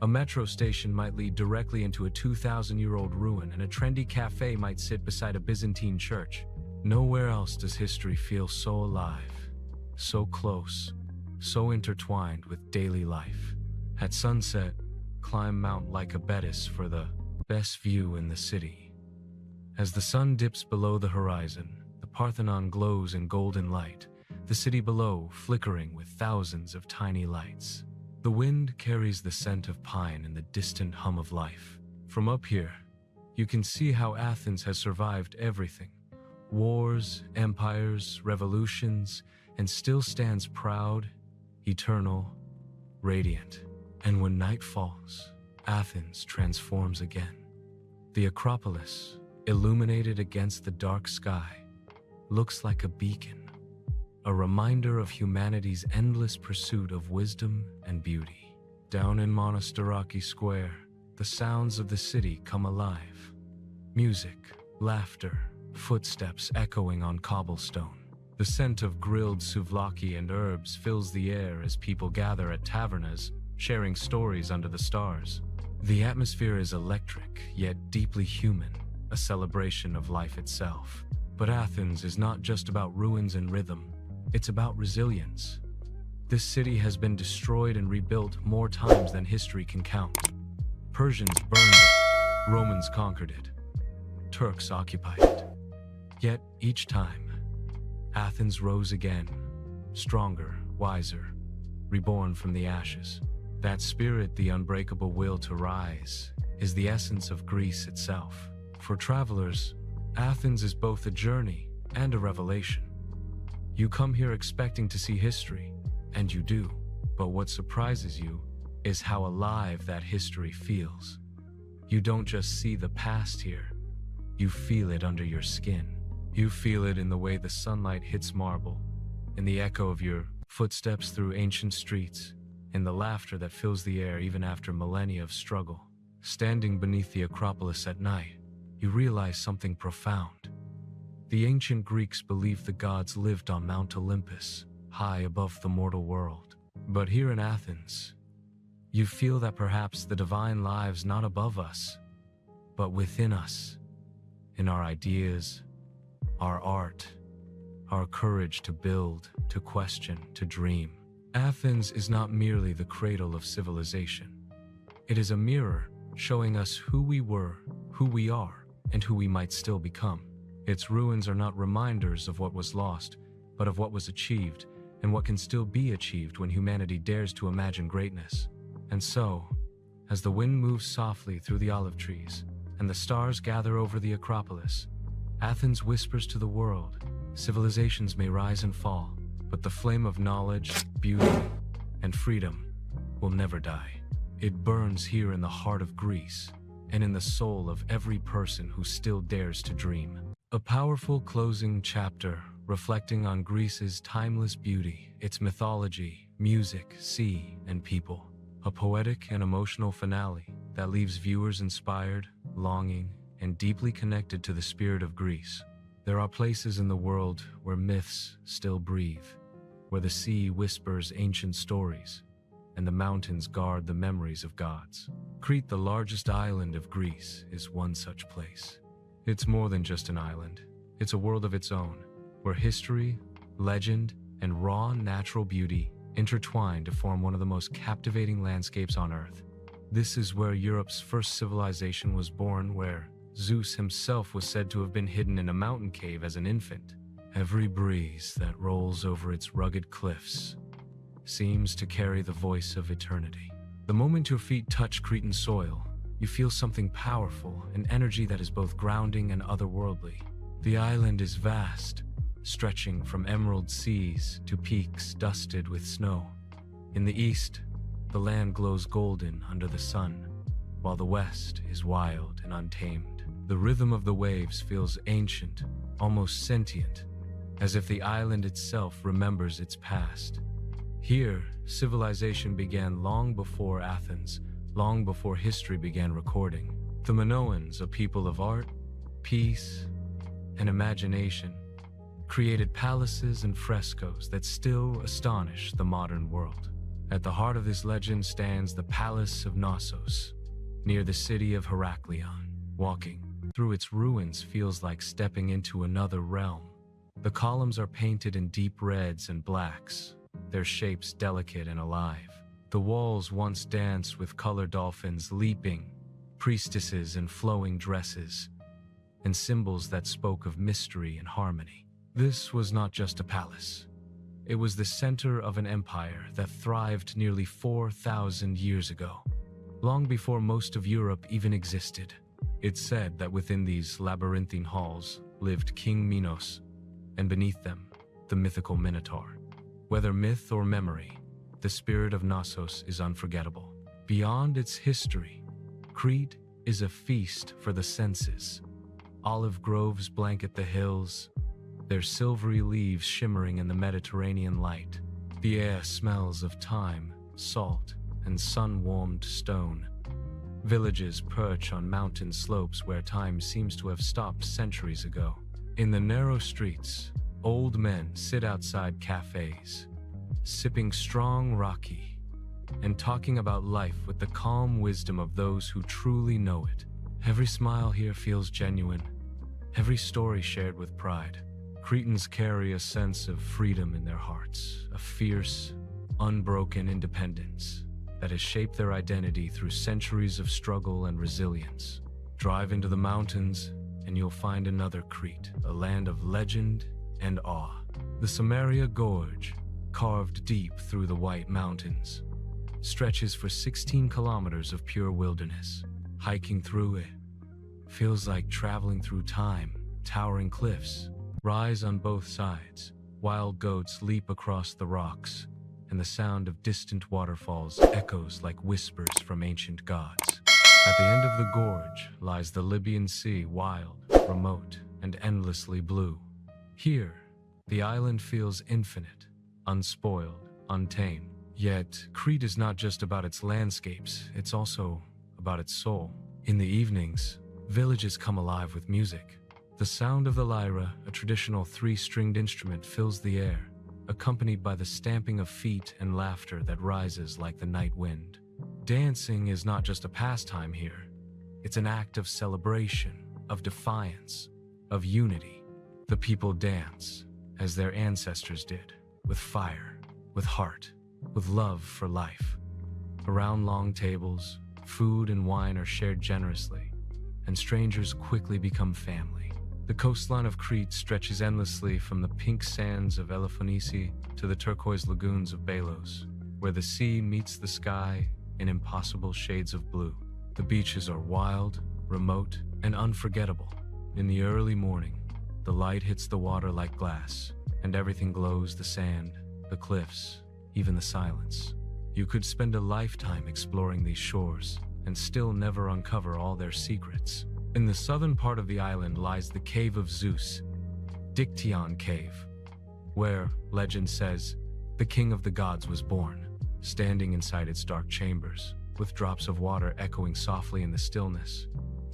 A metro station might lead directly into a 2,000-year-old ruin, and a trendy cafe might sit beside a Byzantine church. Nowhere else does history feel so alive, so close, so intertwined with daily life. At sunset, climb Mount Lycabettus for the best view in the city. As the sun dips below the horizon, the Parthenon glows in golden light, the city below flickering with thousands of tiny lights. The wind carries the scent of pine and the distant hum of life. From up here, you can see how Athens has survived everything. Wars, empires, revolutions, and still stands proud, eternal, radiant. And when night falls, Athens transforms again. The Acropolis, illuminated against the dark sky, looks like a beacon, a reminder of humanity's endless pursuit of wisdom and beauty. Down in Monasteries Square, the sounds of the city come alive. Music, laughter, footsteps echoing on cobblestone. The scent of grilled souvlaki and herbs fills the air as people gather at tavernas, sharing stories under the stars. The atmosphere is electric, yet deeply human, a celebration of life itself. But Athens is not just about ruins and rhythm, it's about resilience. This city has been destroyed and rebuilt more times than history can count. Persians burned it, Romans conquered it, Turks occupied it. Yet each time, Athens rose again, stronger, wiser, reborn from the ashes. That spirit, the unbreakable will to rise, is the essence of Greece itself. For travelers, Athens is both a journey and a revelation. You come here expecting to see history, and you do. But what surprises you is how alive that history feels. You don't just see the past here, you feel it under your skin. You feel it in the way the sunlight hits marble, in the echo of your footsteps through ancient streets, in the laughter that fills the air even after millennia of struggle. Standing beneath the Acropolis at night, you realize something profound. The ancient Greeks believed the gods lived on Mount Olympus, high above the mortal world. But here in Athens, you feel that perhaps the divine lives not above us, but within us, in our ideas, our art, our courage to build, to question, to dream. Athens is not merely the cradle of civilization. It is a mirror showing us who we were, who we are, and who we might still become. Its ruins are not reminders of what was lost, but of what was achieved, and what can still be achieved when humanity dares to imagine greatness. And so, as the wind moves softly through the olive trees, and the stars gather over the Acropolis, Athens whispers to the world, civilizations may rise and fall, but the flame of knowledge, beauty, and freedom will never die. It burns here in the heart of Greece, and in the soul of every person who still dares to dream. A powerful closing chapter reflecting on Greece's timeless beauty, its mythology, music, sea, and people. A poetic and emotional finale that leaves viewers inspired, longing, and deeply connected to the spirit of Greece. There are places in the world where myths still breathe, where the sea whispers ancient stories, and the mountains guard the memories of gods. Crete, the largest island of Greece, is one such place. It's more than just an island. It's a world of its own, where history, legend, and raw natural beauty intertwine to form one of the most captivating landscapes on Earth. This is where Europe's first civilization was born, where Zeus himself was said to have been hidden in a mountain cave as an infant. Every breeze that rolls over its rugged cliffs seems to carry the voice of eternity. The moment your feet touch Cretan soil, you feel something powerful, an energy that is both grounding and otherworldly. The island is vast, stretching from emerald seas to peaks dusted with snow. In the east, the land glows golden under the sun, while the west is wild and untamed. The rhythm of the waves feels ancient, almost sentient, as if the island itself remembers its past. Here, civilization began long before Athens, long before history began recording. The Minoans, a people of art, peace, and imagination, created palaces and frescoes that still astonish the modern world. At the heart of this legend stands the Palace of Knossos, near the city of Heraklion. Walking through its ruins feels like stepping into another realm. The columns are painted in deep reds and blacks, their shapes delicate and alive. The walls once danced with colored dolphins leaping, priestesses in flowing dresses, and symbols that spoke of mystery and harmony. This was not just a palace. It was the center of an empire that thrived nearly 4,000 years ago, long before most of Europe even existed. It's said that within these labyrinthine halls lived King Minos, and beneath them, the mythical Minotaur. Whether myth or memory, the spirit of Knossos is unforgettable. Beyond its history, Crete is a feast for the senses. Olive groves blanket the hills, their silvery leaves shimmering in the Mediterranean light. The air smells of thyme, salt, and sun-warmed stone. Villages perch on mountain slopes where time seems to have stopped centuries ago. In the narrow streets, old men sit outside cafes, sipping strong raki, and talking about life with the calm wisdom of those who truly know it. Every smile here feels genuine, every story shared with pride. Cretans carry a sense of freedom in their hearts, a fierce, unbroken independence that has shaped their identity through centuries of struggle and resilience. Drive into the mountains, and you'll find another Crete, a land of legend and awe. The Samaria Gorge, carved deep through the White Mountains, stretches for 16 kilometers of pure wilderness. Hiking through it feels like traveling through time. Towering cliffs rise on both sides, wild goats leap across the rocks, and the sound of distant waterfalls echoes like whispers from ancient gods. At the end of the gorge lies the Libyan Sea, wild, remote, and endlessly blue. Here, the island feels infinite, unspoiled, untamed. Yet, Crete is not just about its landscapes, it's also about its soul. In the evenings, villages come alive with music. The sound of the lyra, a traditional three-stringed instrument, fills the air, accompanied by the stamping of feet and laughter that rises like the night wind. Dancing is not just a pastime here. It's an act of celebration, of defiance, of unity. The people dance, as their ancestors did, with fire, with heart, with love for life. Around long tables, food and wine are shared generously, and strangers quickly become family. The coastline of Crete stretches endlessly from the pink sands of Peloponnese to the turquoise lagoons of Delos, where the sea meets the sky in impossible shades of blue. The beaches are wild, remote, and unforgettable. In the early morning, the light hits the water like glass, and everything glows: the sand, the cliffs, even the silence. You could spend a lifetime exploring these shores and still never uncover all their secrets. In the southern part of the island lies the Cave of Zeus, Dictyon Cave, where, legend says, the king of the gods was born. Standing inside its dark chambers, with drops of water echoing softly in the stillness,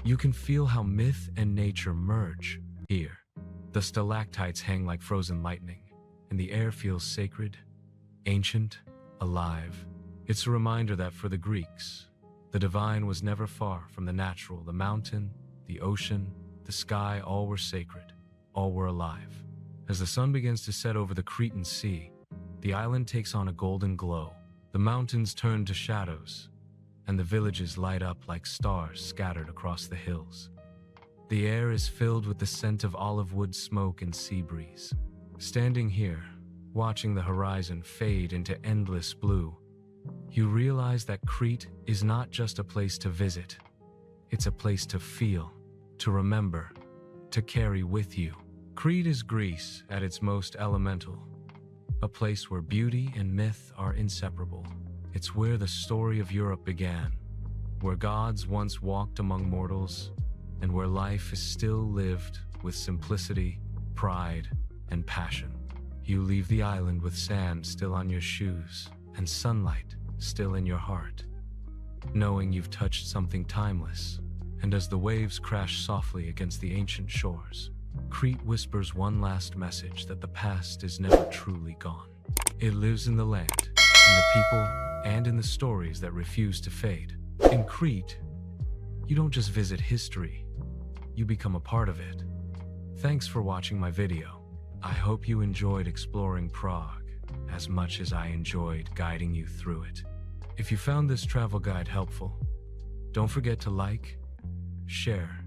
you can feel how myth and nature merge here. The stalactites hang like frozen lightning, and the air feels sacred, ancient, alive. It's a reminder that for the Greeks, the divine was never far from the natural. The mountain, the ocean, the sky, all were sacred, all were alive. As the sun begins to set over the Cretan Sea, the island takes on a golden glow. The mountains turn to shadows, and the villages light up like stars scattered across the hills. The air is filled with the scent of olive wood smoke and sea breeze. Standing here, watching the horizon fade into endless blue, you realize that Crete is not just a place to visit. It's a place to feel, to remember, to carry with you. Crete is Greece at its most elemental, a place where beauty and myth are inseparable. It's where the story of Europe began, where gods once walked among mortals, and where life is still lived with simplicity, pride, and passion. You leave the island with sand still on your shoes and sunlight still in your heart, knowing you've touched something timeless. And as the waves crash softly against the ancient shores, Crete whispers one last message that the past is never truly gone. It lives in the land, in the people, and in the stories that refuse to fade. In Crete, you don't just visit history, you become a part of it. Thanks for watching my video. I hope you enjoyed exploring Prague as much as I enjoyed guiding you through it. If you found this travel guide helpful, don't forget to like, share,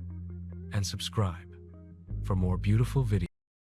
and subscribe for more beautiful videos.